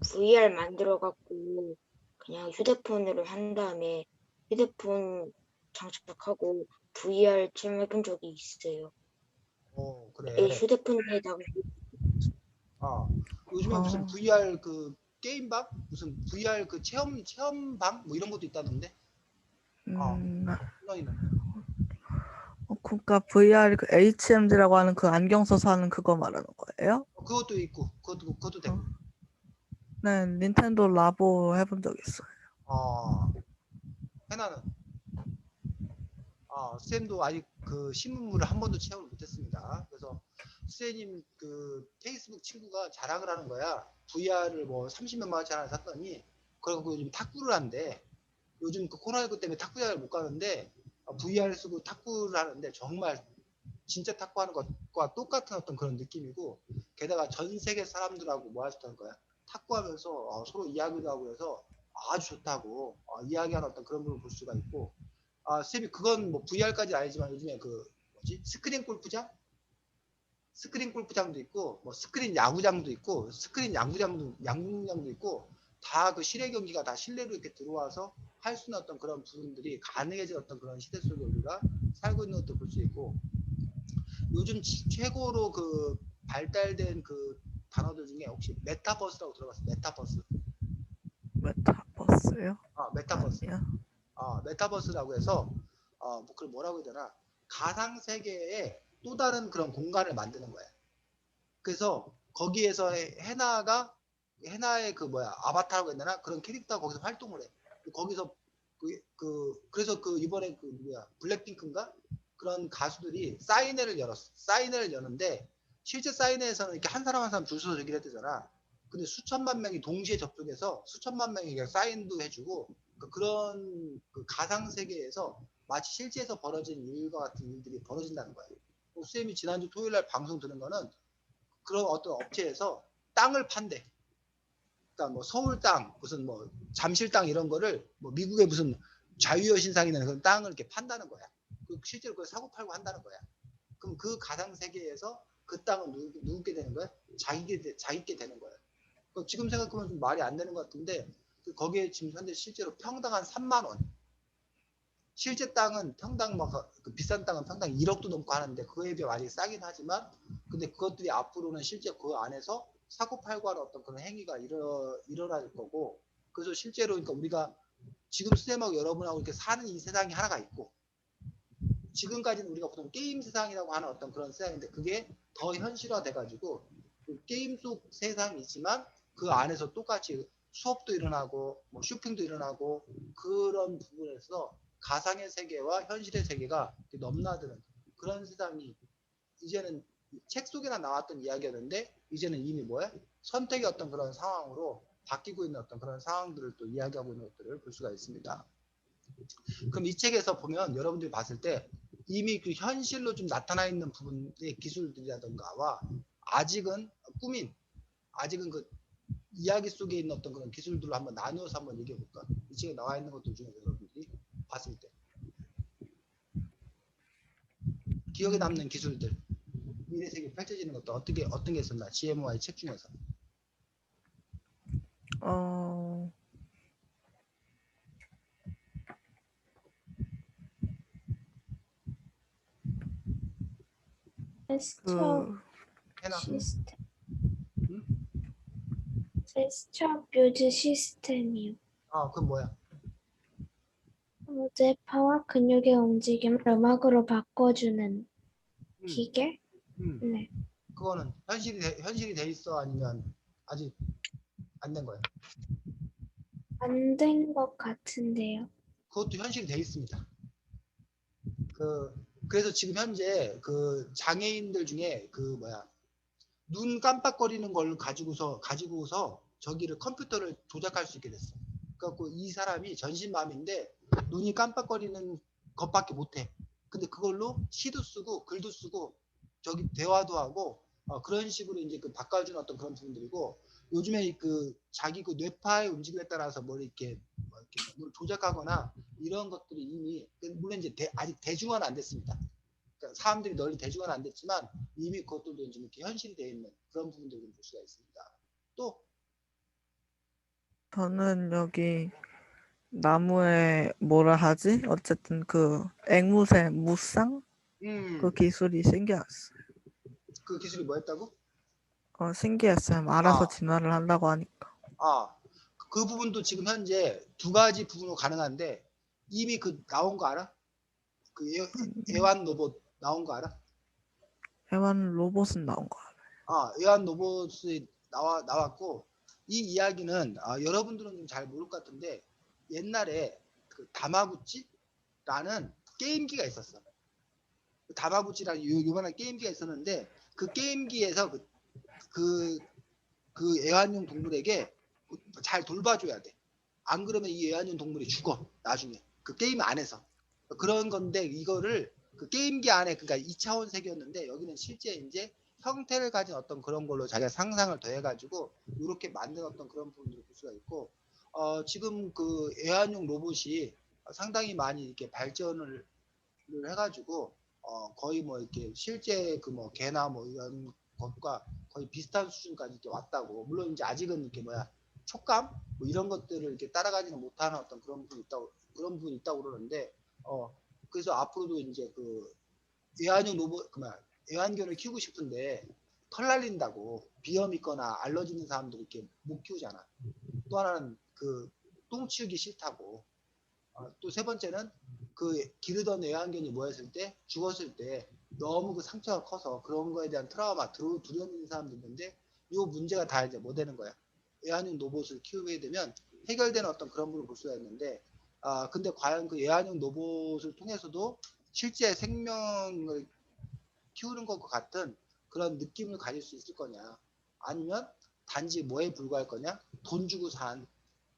D: VR 만들어갖고 그냥 휴대폰으로 한 다음에 휴대폰 장착하고 VR 체험해본 적이 있어요.
A: 그래.
D: 휴대폰에다가
A: 요즘에 무슨 VR 그 게임방? 무슨 VR 그 체험방? 뭐 이런 것도 있다던데? 온라인은.
B: 그러니까 VR 그 HMD라고 하는 그 안경 써서 하는 그거 말하는 거예요?
A: 그것도 있고, 그것도 되고.
B: 네, 닌텐도 라보 해본 적 있어요.
A: 해나는? 쌤도 아직 그 신문물을 한 번도 체험을 못했습니다. 그래서 쌤님 그 페이스북 친구가 자랑을 하는 거야. VR을 뭐 30몇만 원짜리 하나 샀더니 그러고 요즘 탁구를 한대. 요즘 그 코로나19 때문에 탁구장을 못 가는데 VR 쓰고 탁구를 하는데 정말 진짜 탁구하는 것과 똑같은 어떤 그런 느낌이고 게다가 전 세계 사람들하고 뭐 하셨다는 거야. 탁구하면서 서로 이야기도 하고 해서 아주 좋다고 이야기하는 어떤 그런 부분을 볼 수가 있고 쌤이 그건 뭐 VR까지 아니지만 요즘에 그 뭐지 스크린 골프장도 있고 뭐 스크린 야구장도 있고 스크린 양궁장도 있고 다 그 실내 경기가 다 실내로 이렇게 들어와서 할 수 있는 어떤 그런 부분들이 가능해진 어떤 그런 시대 속에 우리가 살고 있는 것도 볼 수 있고 요즘 최고로 그 발달된 그 단어들 중에 혹시 메타버스라고 들어봤어요?
B: 메타버스요?
A: 메타버스.
B: 아니요.
A: 메타버스라고 해서 뭐 그걸 뭐라고 해야 되나? 가상 세계에 또 다른 그런 공간을 만드는 거야. 그래서 거기에서 해나의 그 아바타라고 해야 되나? 그런 캐릭터가 거기서 활동을 해. 거기서 그래서 그 이번에 그 블랙핑크인가? 그런 가수들이 사인회를 열었어. 사인회를 여는데 실제 사인회에서는 이렇게 한 사람 한 사람 줄 서서 얘기를 했대잖아. 근데 수천만 명이 동시에 접속해서 수천만 명이 사인도 해주고 그런 그 가상 세계에서 마치 실제에서 벌어진 일과 같은 일들이 벌어진다는 거예요. 쌤이 지난주 토요일 날 방송 들은 거는 그런 어떤 업체에서 땅을 판대. 그러니까 뭐 서울 땅, 무슨 뭐 잠실 땅 이런 거를 뭐 미국의 무슨 자유여신상이나 그런 땅을 이렇게 판다는 거야. 실제로 그걸 사고 팔고 한다는 거야. 그럼 그 가상 세계에서 그 땅은 누구게 되는 거야? 자기게 되는 거야. 지금 생각하면 좀 말이 안 되는 것 같은데 거기에 지금 현재 실제로 평당 한 3만 원. 실제 땅은 평당 그 비싼 땅은 평당 1억도 넘고 하는데 그거에 비해 많이 싸긴 하지만 근데 그것들이 앞으로는 실제 그 안에서 사고팔고하는 어떤 그런 행위가 일어날 거고, 그래서 실제로 그러니까 우리가 지금 선생님하고 여러분하고 이렇게 사는 이 세상이 하나가 있고, 지금까지는 우리가 보통 게임 세상이라고 하는 어떤 그런 세상인데, 그게 더 현실화돼 가지고 그 게임 속 세상이지만 그 안에서 똑같이 수업도 일어나고 뭐 쇼핑도 일어나고, 그런 부분에서 가상의 세계와 현실의 세계가 이렇게 넘나드는 그런 세상이, 이제는 책 속에나 나왔던 이야기였는데 이제는 이미 뭐야? 선택의 어떤 그런 상황으로 바뀌고 있는 어떤 그런 상황들을 또 이야기하고 있는 것들을 볼 수가 있습니다. 그럼 이 책에서 보면 여러분들이 봤을 때 이미 그 현실로 좀 나타나 있는 부분의 기술들이라던가와 아직은 꿈인, 아직은 그 이야기 속에 있는 어떤 그런 기술들을 한번 나누어서 한번 얘기해 볼까? 이 책에 나와 있는 것들 중에 여러분들이 봤을 때 기억에 남는 기술들, 미래 세계 펼쳐지는 것도 어떤 게 있었나? GMO의 책 중에서.
B: 어,
C: 제스처
B: 그,
A: 해나?
C: 시스템,
A: 응?
C: 제스처 뷰즈 시스템이요.
A: 아, 그건 뭐야?
C: 뇌파와 근육의 움직임을 음악으로 바꿔주는 기계? 네.
A: 그거는 현실이 돼 있어? 아니면 아직 안 된 거야?
C: 안 된 것 같은데요.
A: 그것도 현실이 돼 있습니다. 그래서 지금 현재 그 장애인들 중에 그 뭐야, 눈 깜빡거리는 걸 가지고서 저기를 컴퓨터를 조작할 수 있게 됐어. 그래갖고 이 사람이 전신마비인데 눈이 깜빡거리는 것밖에 못해. 근데 그걸로 시도 쓰고 글도 쓰고 저기 대화도 하고 그런 식으로 이제 그 바꿔주는 어떤 그런 부분들이고, 요즘에 그 자기 그 뇌파의 움직임에 따라서 뭘 조작하거나 이런 것들이 이미, 물론 이제 아직 대중화는 안 됐습니다. 그러니까 사람들이 널리 대중화는 안 됐지만 이미 그것들도 이제 이렇게 현실이 되어 있는 그런 부분들을 볼 수가 있습니다. 또
B: 저는 여기 나무에 뭐라 하지? 어쨌든 그 앵무새 무쌍? 그 기술이 신기했어요.
A: 그 기술이 뭐였다고?
B: 신기했어요. 알아서
A: 아,
B: 진화를 한다고 하니까.
A: 그 부분도 지금 현재 두 가지 부분으로 가능한데, 이미 그 나온 거 알아? 그 애완 로봇 나온 거 알아?
B: 애완 로봇은 나온 거 알아요.
A: 애완 로봇이 나왔고, 이 이야기는 여러분들은 좀 잘 모를 것 같은데 옛날에 그 다마구치라는 게임기가 있었어. 그 다마구치라는 요만한 게임기가 있었는데, 그 게임기에서 그, 그 애완용 동물에게 잘 돌봐줘야 돼. 안 그러면 이 애완용 동물이 죽어, 나중에. 그 게임 안에서. 그런 건데, 이거를 그 게임기 안에, 그러니까 2차원 세계였는데, 여기는 실제 이제 형태를 가진 어떤 그런 걸로 자기가 상상을 더해가지고, 이렇게 만든 어떤 그런 부분들을 볼 수가 있고, 지금 그 애완용 로봇이 상당히 많이 이렇게 발전을 해가지고, 거의 뭐 이렇게 실제 그 뭐 개나 뭐 이런 것과 거의 비슷한 수준까지 이렇게 왔다고. 물론 이제 아직은 이렇게 뭐야, 촉감 뭐 이런 것들을 이렇게 따라가지는 못하는 어떤 그런 부분이 있다고 그러는데, 그래서 앞으로도 이제 그 애완용 로봇 애완견을 키우고 싶은데 털 날린다고 비염 있거나 알러지 있는 사람들이 이렇게 못 키우잖아. 또 하나는 그 똥 치우기 싫다고. 또 세 번째는 그 기르던 애완견이 뭐였을 때 죽었을 때 너무 그 상처가 커서 그런 거에 대한 트라우마 두려움 있는 사람도 있는데, 이 문제가 다 이제 뭐 되는 거야. 애완용 로봇을 키우게 되면 해결되는 어떤 그런 부분을 볼 수가 있는데, 근데 과연 그 애완용 로봇을 통해서도 실제 생명을 키우는 것과 같은 그런 느낌을 가질 수 있을 거냐, 아니면 단지 뭐에 불과할 거냐, 돈 주고 산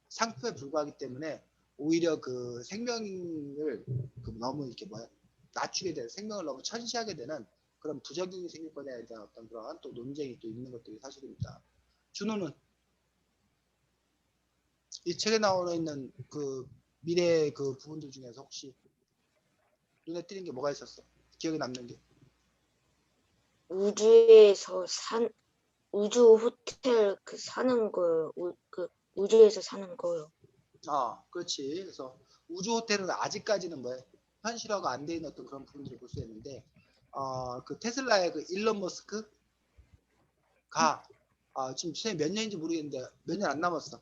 A: 상품에 불과하기 때문에 오히려 그 생명을 너무 이렇게 낮추게 되는, 생명을 너무 천시하게 되는 그런 부작용이 생길 거냐에 대한 어떤 그런 또 논쟁이 또 있는 것들이 사실입니다. 준호는 이 책에 나와 있는 그 미래 그 부분들 중에서 혹시 눈에 띄는 게 뭐가 있었어? 기억에 남는 게?
D: 우주에서 우주 호텔 그 사는 거, 그 우주에서 사는 거요.
A: 그렇지. 그래서 우주 호텔은 아직까지는 뭐야, 현실화가 안 돼 있는 어떤 그런 부분들을 볼 수 있는데, 그 테슬라의 그 일론 머스크가 지금 선생님 몇 년인지 모르겠는데 몇 년 안 남았어.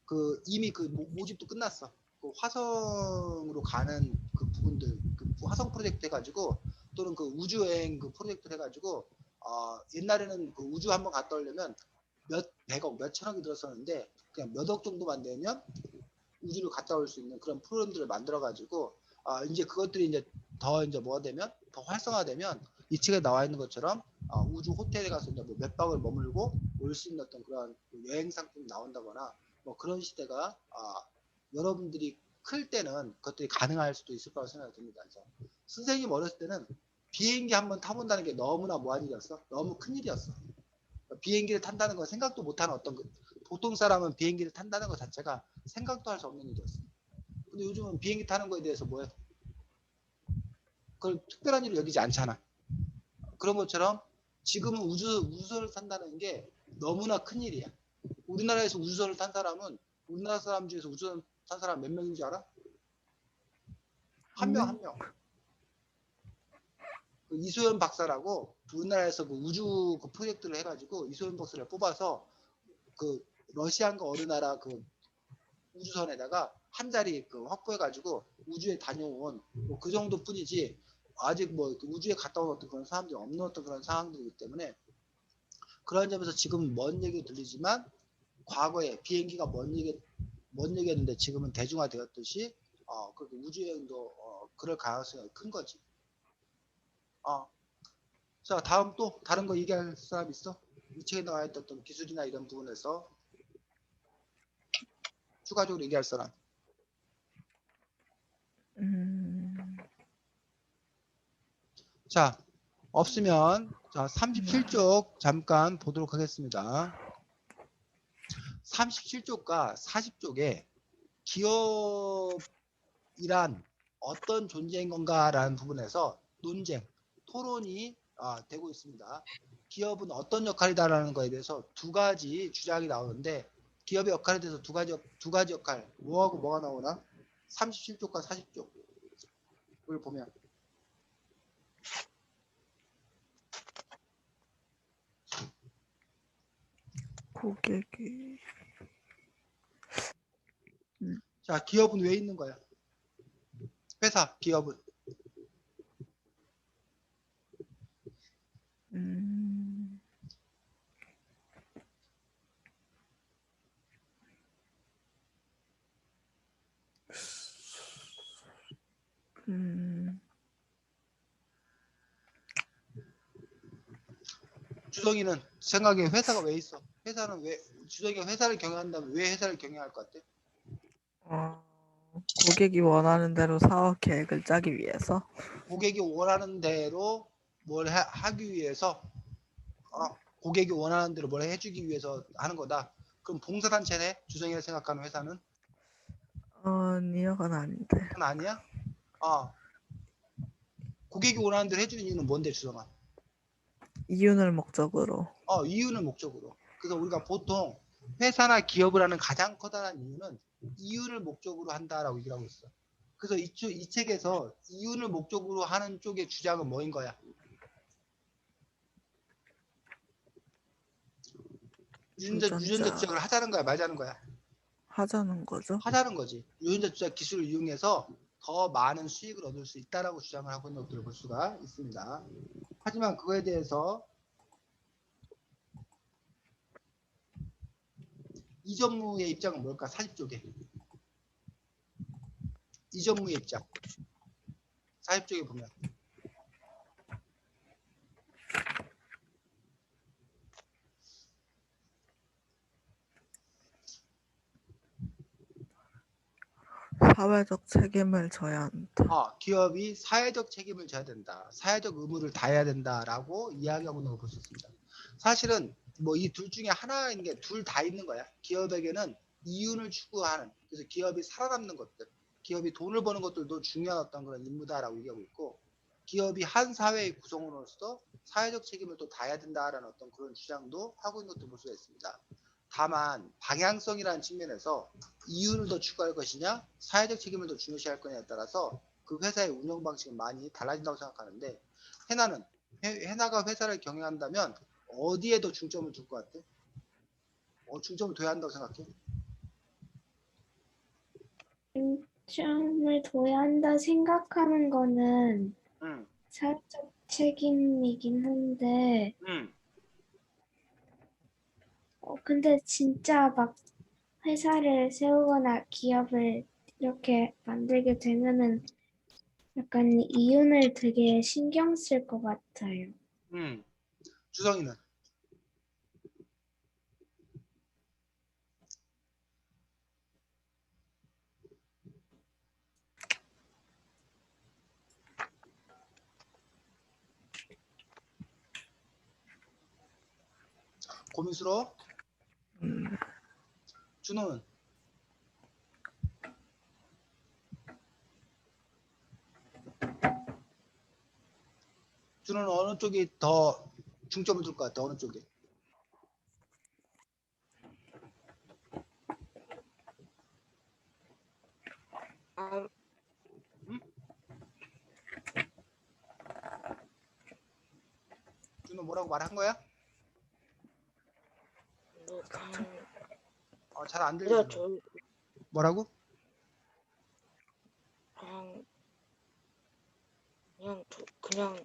A: 그 이미 그 모집도 끝났어. 그 화성으로 가는 그 부분들, 그 화성 프로젝트 해가지고 또는 그 우주여행 그 프로젝트 해가지고 옛날에는 그 우주 한번 갔다 오려면 몇 백억, 몇 천억이 들었었는데 그냥 몇 억 정도만 내면 우주를 갔다 올 수 있는 그런 프로그램들을 만들어가지고 이제 그것들이 이제 더 이제 뭐가 되면 더 활성화되면 이 책에 나와 있는 것처럼 우주 호텔에 가서 이제 뭐몇 박을 머물고 올 수 있는 어떤 그런 여행 상품이 나온다거나 뭐 그런 시대가 여러분들이 클 때는 그것들이 가능할 수도 있을 거라고 생각이 듭니다. 그래서 선생님 어렸을 때는 비행기 한번 타본다는 게 너무나 뭐한 일이었어. 너무 큰 일이었어. 비행기를 탄다는 건 생각도 못하는 어떤 보통 사람은 비행기를 탄다는 것 자체가 생각도 할 수 없는 일이었어. 근데 요즘은 비행기 타는 거에 대해서 뭐해? 그걸 특별한 일로 여기지 않잖아. 그런 것처럼 지금은 우주선을 탄다는 게 너무나 큰 일이야. 우리나라에서 우주선을 탄 사람은 우리나라 사람 중에서 우주선 탄 사람 몇 명인지 알아? 한 명, 한 명. 그 이소연 박사라고 우리나라에서 그 우주 그 프로젝트를 해가지고 이소연 박사를 뽑아서 그 러시아인가 어느 나라 그 우주선에다가 한 자리 그 확보해가지고 우주에 다녀온 뭐 그 정도뿐이지 아직 뭐 우주에 갔다 온 어떤 그런 사람들이 없는 어떤 그런 상황들이기 때문에 그런 점에서 지금 먼 얘기 들리지만 과거에 비행기가 먼 얘기였는데 지금은 대중화되었듯이 그렇게 우주여행도 그럴 가능성이 큰 거지. 자 다음 또 다른 거 얘기할 사람 있어? 이 책에 나와 있던 어떤 기술이나 이런 부분에서 추가적으로 얘기할 사람. 자 없으면 자 37쪽 잠깐 보도록 하겠습니다. 37쪽과 40쪽에 기업이란 어떤 존재인 건가라는 부분에서 논쟁, 토론이 되고 있습니다. 기업은 어떤 역할이다라는 거에 대해서 두 가지 주장이 나오는데 기업의 역할에 대해서 두 가지 역할 뭐하고 뭐가 나오나? 37쪽과 40쪽 을 보면
B: 고객이
A: 자 기업은 왜 있는 거야? 회사 기업은
B: 음, 음,
A: 주성이는 생각에 회사가 왜 있어? 회사는 왜 주성이가 회사를 경영한다면 왜 회사를 경영할 것 같아?
B: 고객이 원하는 대로 사업 계획을 짜기 위해서.
A: 고객이 원하는 대로 뭘 하기 위해서 고객이 원하는 대로 뭘 해주기 위해서 하는 거다. 그럼 봉사단체네? 주성이가 생각하는 회사는?
B: 아니요, 그건 아닌데.
A: 그건 아니야? 고객이 원하는 대로 해주는 이유는 뭔데 주성아?
B: 이윤을 목적으로.
A: 이유는 목적으로. 그래서 우리가 보통 회사나 기업을 하는 가장 커다란 이유는 이윤을 목적으로 한다라고 얘기를 하고 있어. 그래서 이 책에서 이윤을 목적으로 하는 쪽의 주장은 뭐인 거야? 유전자 주장을 하자는 거야, 말자는 거야?
B: 하자는 거죠.
A: 하자는 거지. 유전자 주장 기술을 이용해서 더 많은 수익을 얻을 수 있다라고 주장을 하고 있는 것들을 볼 수가 있습니다. 하지만 그거에 대해서 이전무의 입장은 뭘까? 40쪽에. 이전무의 입장. 40쪽에 보면.
B: 사회적 책임을 져야 한다.
A: 기업이 사회적 책임을 져야 된다. 사회적 의무를 다해야 된다라고 이야기하고 있는 걸 볼 수 있습니다. 사실은 뭐 이 둘 중에 하나인 게 둘 다 있는 거야. 기업에게는 이윤을 추구하는, 그래서 기업이 살아남는 것들, 기업이 돈을 버는 것들도 중요한 어떤 그런 임무다라고 얘기하고 있고, 기업이 한 사회의 구성원으로서 사회적 책임을 또 다해야 된다라는 어떤 그런 주장도 하고 있는 것도 볼 수가 있습니다. 다만 방향성이라는 측면에서 이윤을 더 추구할 것이냐 사회적 책임을 더 중요시할 거냐에 따라서 그 회사의 운영 방식은 많이 달라진다고 생각하는데 해나가 회사를 경영한다면 어디에 더 중점을 둘 것 같아? 중점을 둬야 한다고 생각해?
C: 중점을 둬야 한다 생각하는 거는
A: 응,
C: 사회적 책임이긴 한데,
A: 응.
C: 근데 진짜 막 회사를 세우거나 기업을 이렇게 만들게 되면은 약간 이윤을 되게 신경 쓸 것 같아요.
A: 응. 주성이는? 고민스러워?
B: 음,
A: 준호는? 준호는 어느 쪽이 더 중점을 둘 것 같아? 어느 쪽에?
D: 아,
A: 응? 준호 뭐라고 말한 거야?
D: 뭐,
A: 잘 안
D: 그냥
A: 들리지?
D: 저
A: 뭐라고?
D: 그냥 그냥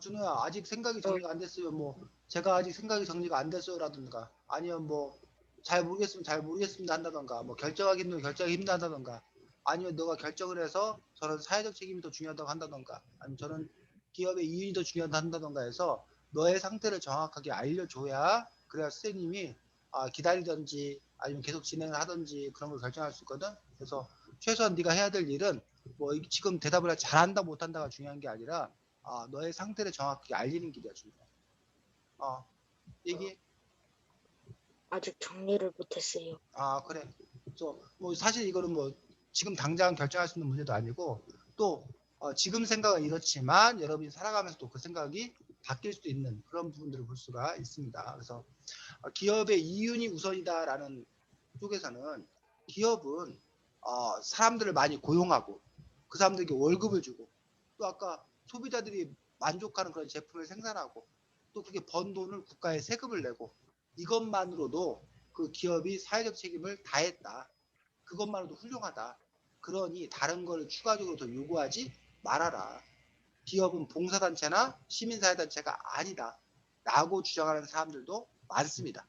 A: 준호야, 아직 생각이 정리가 안 됐으면 뭐 제가 아직 생각이 정리가 안 됐어요라든가 아니면 뭐 잘 모르겠으면 잘 모르겠습니다 한다던가 뭐 결정하기 힘들면 결정하기 힘들다던가 아니면 너가 결정을 해서 저는 사회적 책임이 더 중요하다고 한다던가 아니면 저는 기업의 이윤이 더 중요하다 한다던가 해서 너의 상태를 정확하게 알려줘야 그래야 선생님이 기다리든지 아니면 계속 진행을 하든지 그런 걸 결정할 수 있거든. 그래서 최소한 네가 해야 될 일은 뭐 지금 대답을 잘한다 못한다가 중요한 게 아니라 너의 상태를 정확히 알리는 길이야, 중요해. 얘기.
D: 아직 정리를 못했어요.
A: 그래. 그래서 뭐 사실 이거는 뭐 지금 당장 결정할 수 있는 문제도 아니고 또 지금 생각은 이렇지만 여러분이 살아가면서 또 그 생각이 바뀔 수도 있는 그런 부분들을 볼 수가 있습니다. 그래서 기업의 이윤이 우선이다라는 쪽에서는 기업은 사람들을 많이 고용하고 그 사람들에게 월급을 주고 또 아까 소비자들이 만족하는 그런 제품을 생산하고 또 그게 번 돈을 국가에 세금을 내고 이것만으로도 그 기업이 사회적 책임을 다했다. 그것만으로도 훌륭하다. 그러니 다른 걸 추가적으로 더 요구하지 말아라. 기업은 봉사단체나 시민사회단체가 아니다. 라고 주장하는 사람들도 많습니다.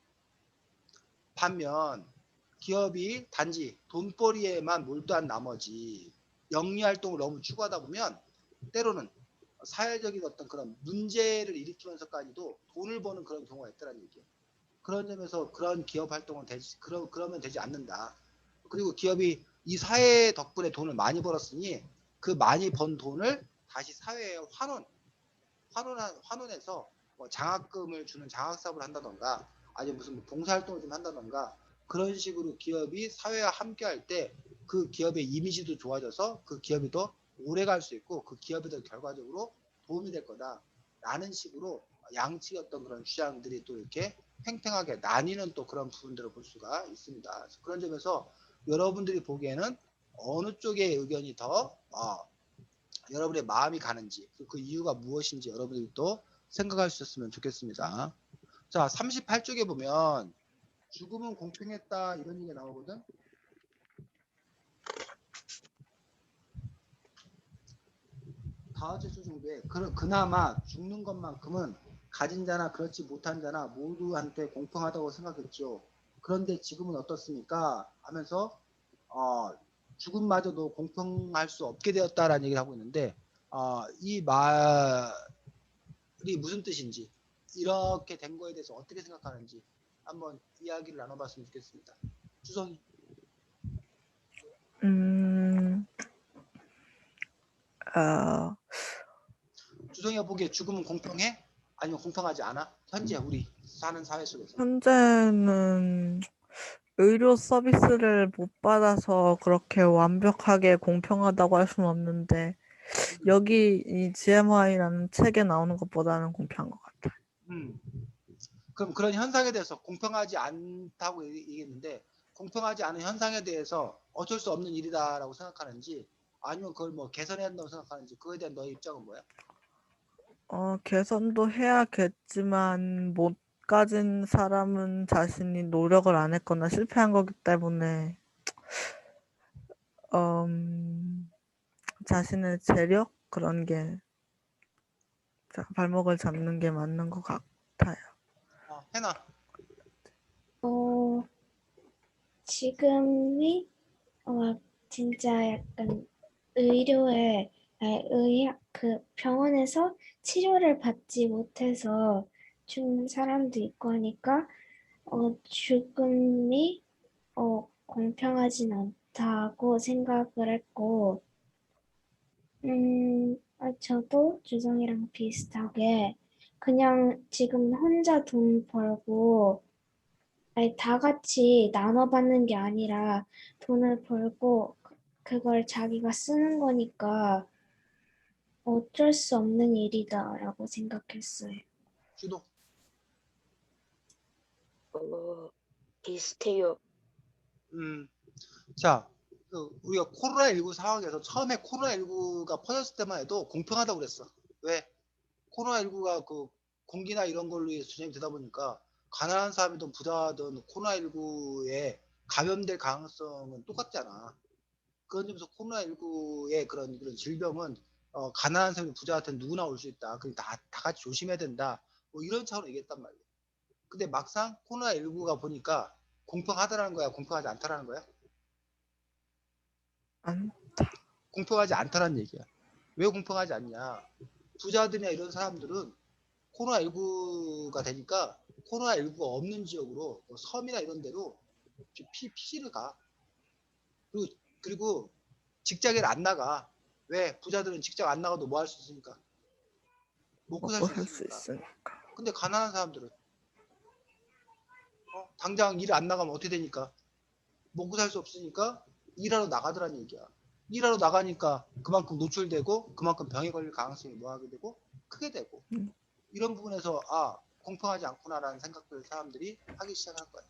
A: 반면 기업이 단지 돈벌이에만 몰두한 나머지 영리활동을 너무 추구하다 보면 때로는 사회적인 어떤 그런 문제를 일으키면서까지도 돈을 버는 그런 경우가 있다는 얘기예요. 그런 점에서 그런 기업 활동은 그러면 되지 않는다. 그리고 기업이 이 사회 덕분에 돈을 많이 벌었으니 그 많이 번 돈을 다시 사회에 환원해서 뭐 장학금을 주는 장학사업을 한다던가 아니면 무슨 봉사활동을 좀 한다던가 그런 식으로 기업이 사회와 함께 할 때 그 기업의 이미지도 좋아져서 그 기업이 더 오래 갈 수 있고 그 기업이 더 결과적으로 도움이 될 거다 라는 식으로 양측의 어떤 그런 주장들이 또 이렇게 팽팽하게 나뉘는 또 그런 부분들을 볼 수가 있습니다. 그런 점에서 여러분들이 보기에는 어느 쪽의 의견이 더 여러분의 마음이 가는지 그 이유가 무엇인지 여러분들이 또 생각할 수 있었으면 좋겠습니다. 자, 38쪽에 보면 죽음은 공평했다 이런 얘기가 나오거든. 다어체 수중도에 그나마 죽는 것만큼은 가진 자나 그렇지 못한 자나 모두한테 공평하다고 생각했죠. 그런데 지금은 어떻습니까? 하면서 죽음마저도 공평할 수 없게 되었다라는 얘기를 하고 있는데 이 말이 무슨 뜻인지 이렇게 된 거에 대해서 어떻게 생각하는지 한번 이야기를 나눠봤으면 좋겠습니다. 주성이.
B: 음, 어,
A: 주성이가 보기에 죽음은 공평해? 아니면 공평하지 않아? 현재 우리 사는 사회 속에서.
B: 현재는 의료 서비스를 못 받아서 그렇게 완벽하게 공평하다고 할 수는 없는데, 여기 이 GMY라는 책에 나오는 것보다는 공평한 것 같아요.
A: 음. 그럼 그런 현상에 대해서 공평하지 않다고 얘기했는데 공평하지 않은 현상에 대해서 어쩔 수 없는 일이다라고 생각하는지 아니면 그걸 뭐 개선해야 한다고 생각하는지 그거에 대한 너의 입장은 뭐야?
B: 개선도 해야겠지만, 가진 사람은 자신이 노력을 안 했거나 실패한 거기 때문에 자신의 재력 그런 게 발목을 잡는 게 맞는 것 같아요.
A: 해나.
C: 지금이 진짜 약간 의료에 의학 그 병원에서 치료를 받지 못해서 죽는 사람도 있고 하니까 죽음이 공평하진 않다고 생각을 했고 저도 주성이랑 비슷하게 그냥 지금 혼자 돈 벌고 아니, 다 같이 나눠 받는 게 아니라 돈을 벌고 그걸 자기가 쓰는 거니까 어쩔 수 없는 일이다라고 생각했어요.
A: 주도.
D: 비슷해요.
A: 자, 우리가 코로나19 상황에서 처음에 코로나19가 퍼졌을 때만 해도 공평하다고 그랬어. 왜? 코로나19가 그 공기나 이런 걸로 인해서 전염이 되다 보니까 가난한 사람이든 부자든 코로나19에 감염될 가능성은 똑같잖아. 그런 점에서 코로나19의 그런 질병은 가난한 사람이 부자한테 누구나 올 수 있다. 그러니까 다 같이 조심해야 된다. 뭐 이런 차원으로 얘기했단 말이야. 근데 막상 코로나19가 보니까 공평하다라는 거야, 공평하지 않다라는 거야? 공평하지 않다라는 얘기야. 왜 공평하지 않냐? 부자들이나 이런 사람들은 코로나19가 되니까 코로나19가 없는 지역으로 섬이나 이런 데로 피시를 가. 그리고 직장에 안 나가. 왜? 부자들은 직장 안 나가도 뭐 할 수 있으니까. 먹고 살
B: 먹고
A: 수
B: 살 수
A: 있으니까.
B: 있으니까.
A: 근데 가난한 사람들은 당장 일 안 나가면 어떻게 되니까? 먹고 살 수 없으니까 일하러 나가더란 얘기야. 일하러 나가니까 그만큼 노출되고 그만큼 병에 걸릴 가능성이 뭐하게 되고 크게 되고 이런 부분에서 공평하지 않구나라는 생각들을 사람들이 하기 시작할 거야.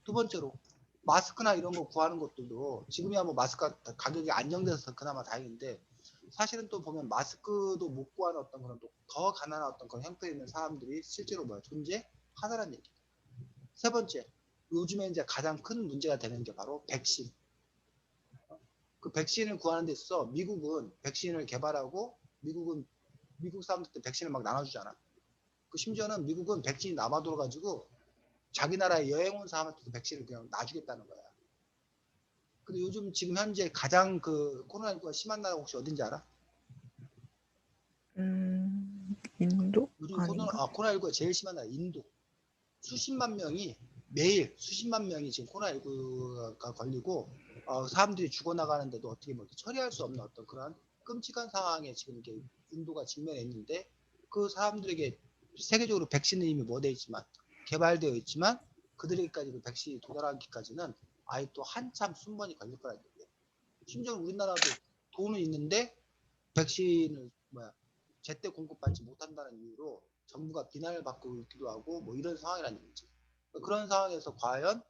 A: 두 번째로 마스크나 이런 거 구하는 것들도 지금이야 뭐 마스크 가격이 안정돼서 그나마 다행인데 사실은 또 보면 마스크도 못 구하는 어떤 그런 또 더 가난한 어떤 그런 형태에 있는 사람들이 실제로 존재하다라는 얘기. 세 번째, 요즘에 이제 가장 큰 문제가 되는 게 바로 백신. 그 백신을 구하는 데 있어서 미국은 백신을 개발하고 미국 사람들한테 백신을 막 나눠주잖아. 그 심지어는 미국은 백신이 남아돌아가지고 자기 나라에 여행 온 사람한테도 백신을 그냥 놔주겠다는 거야. 근데 요즘 지금 현재 가장 그 코로나19가 심한 나라가 혹시 어딘지 알아?
B: 인도?
A: 요즘
B: 아닌가?
A: 코로나19가 제일 심한 나라 인도. 수십만 명이 매일 수십만 명이 지금 코로나19가 걸리고 사람들이 죽어나가는데도 어떻게 뭐 처리할 수 없는 어떤 그런 끔찍한 상황에 지금 이렇게 인도가 직면해 있는데 그 사람들에게 세계적으로 백신은 이미 뭐 돼 있지만 개발되어 있지만 그들에게까지 그 백신이 도달하기까지는 아예 또 한참 순번이 걸릴 거라는 얘기예요. 심지어 우리나라도 돈은 있는데 백신을 제때 공급받지 못한다는 이유로 정부가 비난을 받고 있기도 하고 뭐 이런 상황이라는 얘기지. 그런 상황에서 과연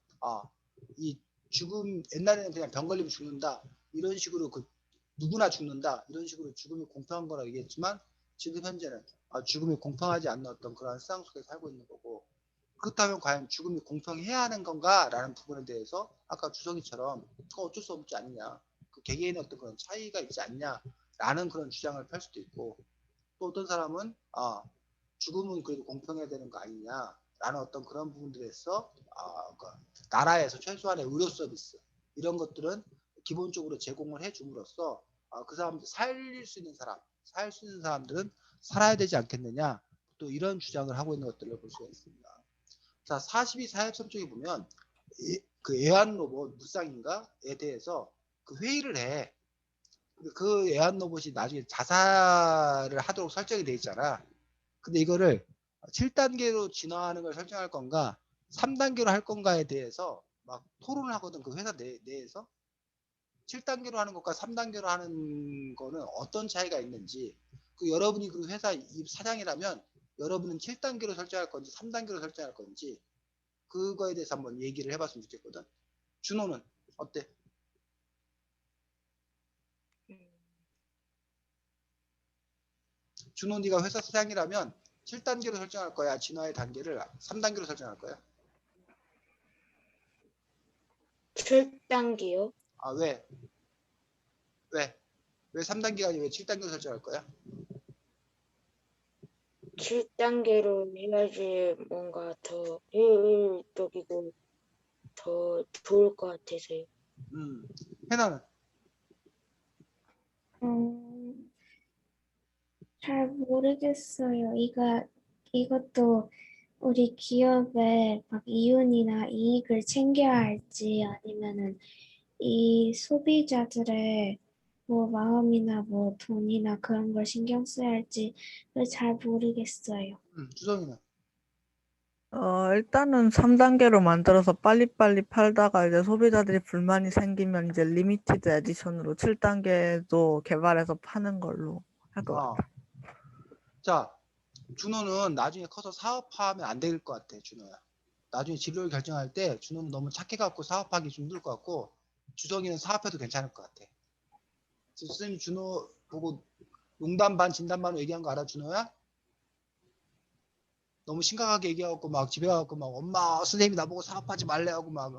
A: 이 죽음 옛날에는 그냥 병 걸리면 죽는다 이런 식으로 누구나 죽는다 이런 식으로 죽음이 공평한 거라고 얘기했지만 지금 현재는 죽음이 공평하지 않는 어떤 그런 세상 속에 살고 있는 거고 그렇다면 과연 죽음이 공평해야 하는 건가라는 부분에 대해서 아까 주성이처럼 그거 어쩔 수 없지 않냐 그 개개인의 어떤 그런 차이가 있지 않냐라는 그런 주장을 펼 수도 있고 또 어떤 사람은 죽음은 그래도 공평해야 되는 거 아니냐라는 어떤 그런 부분들에서 그 나라에서 최소한의 의료 서비스 이런 것들은 기본적으로 제공을 해줌으로써 그 사람들 살릴 수 있는 사람들은 살아야 되지 않겠느냐 또 이런 주장을 하고 있는 것들을 볼 수가 있습니다. 자 42 사회협선 쪽에 보면 그 애완 로봇 무쌍인가에 대해서 그 회의를 해. 그 애완 로봇이 나중에 자살을 하도록 설정이 돼 있잖아. 근데 이거를 7단계로 진화하는 걸 설정할 건가 3단계로 할 건가에 대해서 막 토론을 하거든 그 회사 내에서 7단계로 하는 것과 3단계로 하는 거는 어떤 차이가 있는지 그 여러분이 그 회사 사장이라면 여러분은 7단계로 설정할 건지 3단계로 설정할 건지 그거에 대해서 한번 얘기를 해봤으면 좋겠거든. 준호는 어때? 준호 네가 회사 사장이라면 7단계로 설정할 거야? 진화의 단계를 3단계로 설정할 거야?
D: 7단계요?
A: 아, 왜? 왜? 왜 3단계가 아니고 왜 7단계로 설정할 거야?
D: 7단계로 해야지 뭔가 더 효율적이고 더 좋을 것 같아서요.
A: 해나는?
C: 잘 모르겠어요. 이것도 우리 기업의 막 이윤이나 이익을 챙겨야 할지 아니면은 이 소비자들의 뭐 마음이나 뭐 돈이나 그런 걸 신경 써야 할지 그걸 잘 모르겠어요.
A: 주성이는?
B: 일단은 3단계로 만들어서 빨리빨리 팔다가 이제 소비자들이 불만이 생기면 이제 리미티드 에디션으로 7단계도 개발해서 파는 걸로 할 것
A: 어.
B: 같아.
A: 자, 준호는 나중에 커서 사업화하면 안 될 것 같아, 준호야. 나중에 진로를 결정할 때 준호는 너무 착해갖고 사업하기 좀 힘들 것 같고, 주성이는 사업해도 괜찮을 것 같아. 선생님이 준호 보고 농담 반 진담 반으로 얘기한 거 알아, 준호야? 너무 심각하게 얘기하고 막 집에 가고 막 엄마 선생님이 나보고 사업하지 말래 하고 막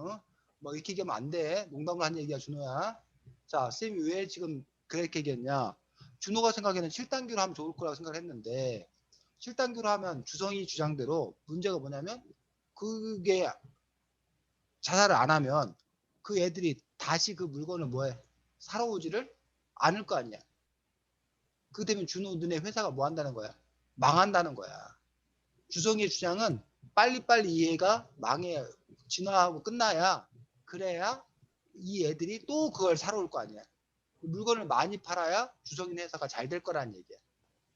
A: 막 이렇게 얘기하면 안 돼. 농담을 한 얘기야, 준호야. 자, 선생님이 왜 지금 그렇게 얘기했냐? 준호가 생각에는 7단계로 하면 좋을 거라고 생각을 했는데 7단계로 하면 주성이 주장대로 문제가 뭐냐면 그게 자살을 안 하면 그 애들이 다시 그 물건을 뭐해? 사러 오지를 않을 거 아니야. 그 되면 준호 눈에 회사가 뭐 한다는 거야? 망한다는 거야. 주성의 주장은 빨리빨리 이 애가 망해 진화하고 끝나야 그래야 이 애들이 또 그걸 사러 올 거 아니야. 물건을 많이 팔아야 주성인 회사가 잘 될 거라는 얘기야.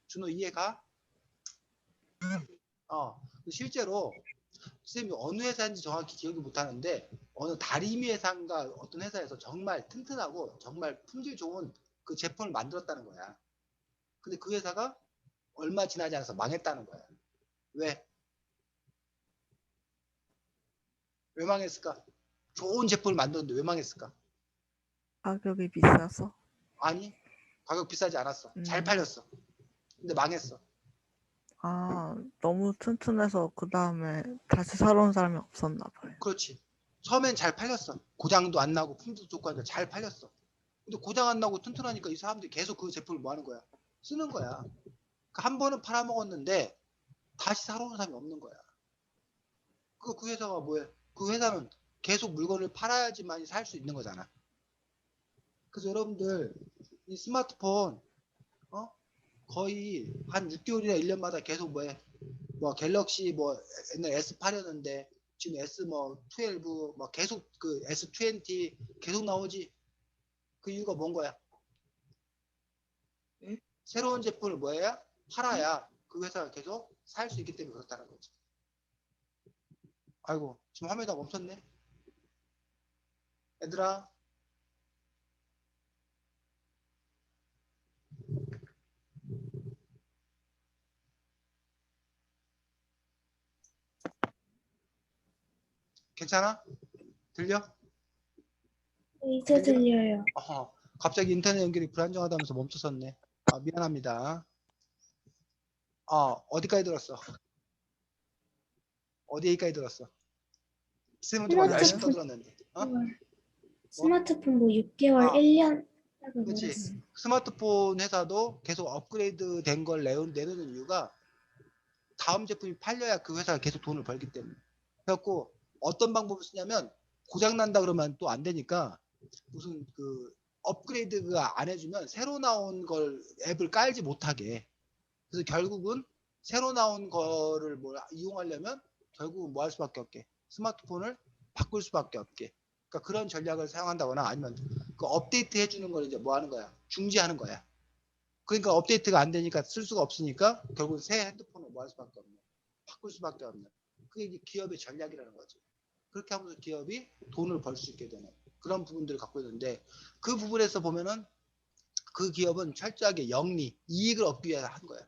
A: 준호 이해가? 실제로 선생님이 어느 회사인지 정확히 기억이 못 하는데 어느 다리미 회사인가 어떤 회사에서 정말 튼튼하고 정말 품질 좋은 그 제품을 만들었다는 거야. 근데 그 회사가 얼마 지나지 않아서 망했다는 거야. 왜? 왜 망했을까? 좋은 제품을 만들었는데 왜 망했을까?
B: 가격이 비싸서.
A: 아니, 가격 비싸지 않았어. 잘
B: 음.
A: 팔렸어. 근데 망했어.
B: 너무 튼튼해서 그 다음에 다시 사러 온 사람이 없었나 봐요.
A: 그렇지. 처음엔 잘 팔렸어. 고장도 안 나고 품질도 좋고 하니까 잘 팔렸어. 근데 고장 안 나고 튼튼하니까 이 사람들이 계속 그 제품을 뭐 하는 거야? 쓰는 거야. 한 번은 팔아먹었는데 다시 사러 오는 사람이 없는 거야. 그 회사가 뭐야? 그 회사는 계속 물건을 팔아야지만 살 수 있는 거잖아. 그래서 여러분들 이 스마트폰 거의 한 6개월이나 1년마다 계속 뭐해? 뭐 갤럭시 뭐 옛날 S8였는데 지금 S 뭐 12, 뭐 계속 그 S20 계속 나오지. 그 이유가 뭔 거야?
D: 응?
A: 새로운 제품을 뭐 해야? 팔아야 그 회사가 계속 살 수 있기 때문에 그렇다는 거지. 아이고, 지금 화면이 다 멈췄네. 얘들아, 괜찮아? 들려?
C: 이제 들려요.
A: 갑자기 인터넷 연결이 불안정하다면서 멈췄었네. 미안합니다. 어디까지 들었어? 어디까지 들었어? 쌤은 또 막 열심히
C: 스마트폰
A: 떠들었는데.
C: 스마트폰 뭐 6개월,
A: 아,
C: 1년
A: 그렇지.
C: 그랬어.
A: 스마트폰 회사도 계속 업그레이드 된 걸 내놓는 이유가 다음 제품이 팔려야 그 회사가 계속 돈을 벌기 때문에. 그래갖고 어떤 방법을 쓰냐면 고장 난다 그러면 또 안 되니까 무슨 그 업그레이드가 안 해주면 새로 나온 걸 앱을 깔지 못하게. 그래서 결국은 새로 나온 거를 뭐 이용하려면 결국은 뭐 할 수밖에 없게. 스마트폰을 바꿀 수밖에 없게. 그러니까 그런 전략을 사용한다거나 아니면 그 업데이트 해주는 걸 이제 뭐 하는 거야? 중지하는 거야. 그러니까 업데이트가 안 되니까 쓸 수가 없으니까 결국 새 핸드폰을 뭐 할 수밖에 없는. 바꿀 수밖에 없는. 그게 이제 기업의 전략이라는 거지. 그렇게 하면서 기업이 돈을 벌 수 있게 되는 그런 부분들을 갖고 있는데 그 부분에서 보면은 그 기업은 철저하게 영리, 이익을 얻기 위해서 한 거야.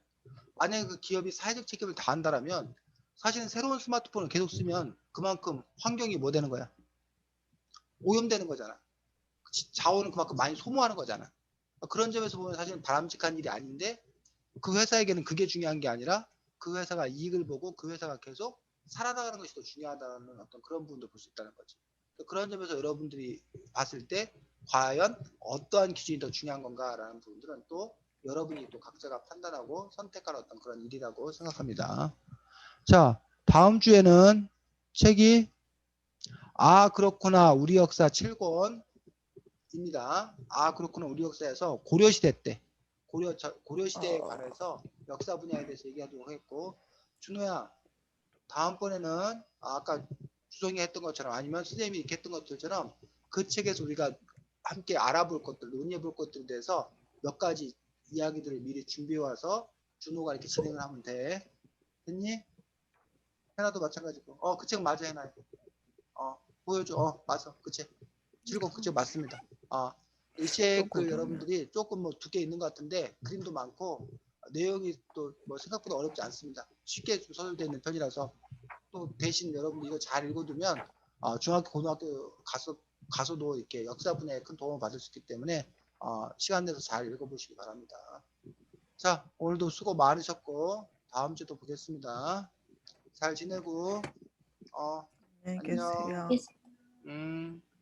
A: 만약에 그 기업이 사회적 책임을 다한다라면 사실은 새로운 스마트폰을 계속 쓰면 그만큼 환경이 뭐 되는 거야? 오염되는 거잖아. 자원을 그만큼 많이 소모하는 거잖아. 그런 점에서 보면 사실은 바람직한 일이 아닌데 그 회사에게는 그게 중요한 게 아니라 그 회사가 이익을 보고 그 회사가 계속 살아나가는 것이 더 중요하다는 어떤 그런 부분도 볼 수 있다는 거지. 그런 점에서 여러분들이 봤을 때 과연 어떠한 기준이 더 중요한 건가라는 부분들은 또 여러분이 또 각자가 판단하고 선택할 어떤 그런 일이라고 생각합니다. 자, 다음 주에는 책이 그렇구나 우리 역사 7권입니다. 그렇구나 우리 역사에서 고려시대 때 고려시대에 관해서 역사 분야에 대해서 얘기하도록 하겠고, 준호야 다음번에는 아까 주성이 했던 것처럼 아니면 선생님이 이렇게 했던 것들처럼 그 책에서 우리가 함께 알아볼 것들, 논의해 볼 것들에 대해서 몇 가지 이야기들을 미리 준비해 와서 준호가 이렇게 진행을 하면 돼. 됐니? 해나도 마찬가지고. 그 책 맞아, 해나. 보여줘. 맞아. 그 책. 그 책 맞습니다. 이 책들 여러분들이 조금 뭐 두께 있는 것 같은데 그림도 많고 내용이 또 뭐 생각보다 어렵지 않습니다. 쉽게 좀 서술되어 있는 편이라서 또 대신 여러분들 이거 잘 읽어두면 중학교, 고등학교 가서도 이렇게 역사 분야에 큰 도움을 받을 수 있기 때문에 시간 내서 잘 읽어보시기 바랍니다. 자, 오늘도 수고 많으셨고 다음 주도 보겠습니다. 잘 지내고
B: 안녕히
A: 안녕.
B: 계세요.
C: 예.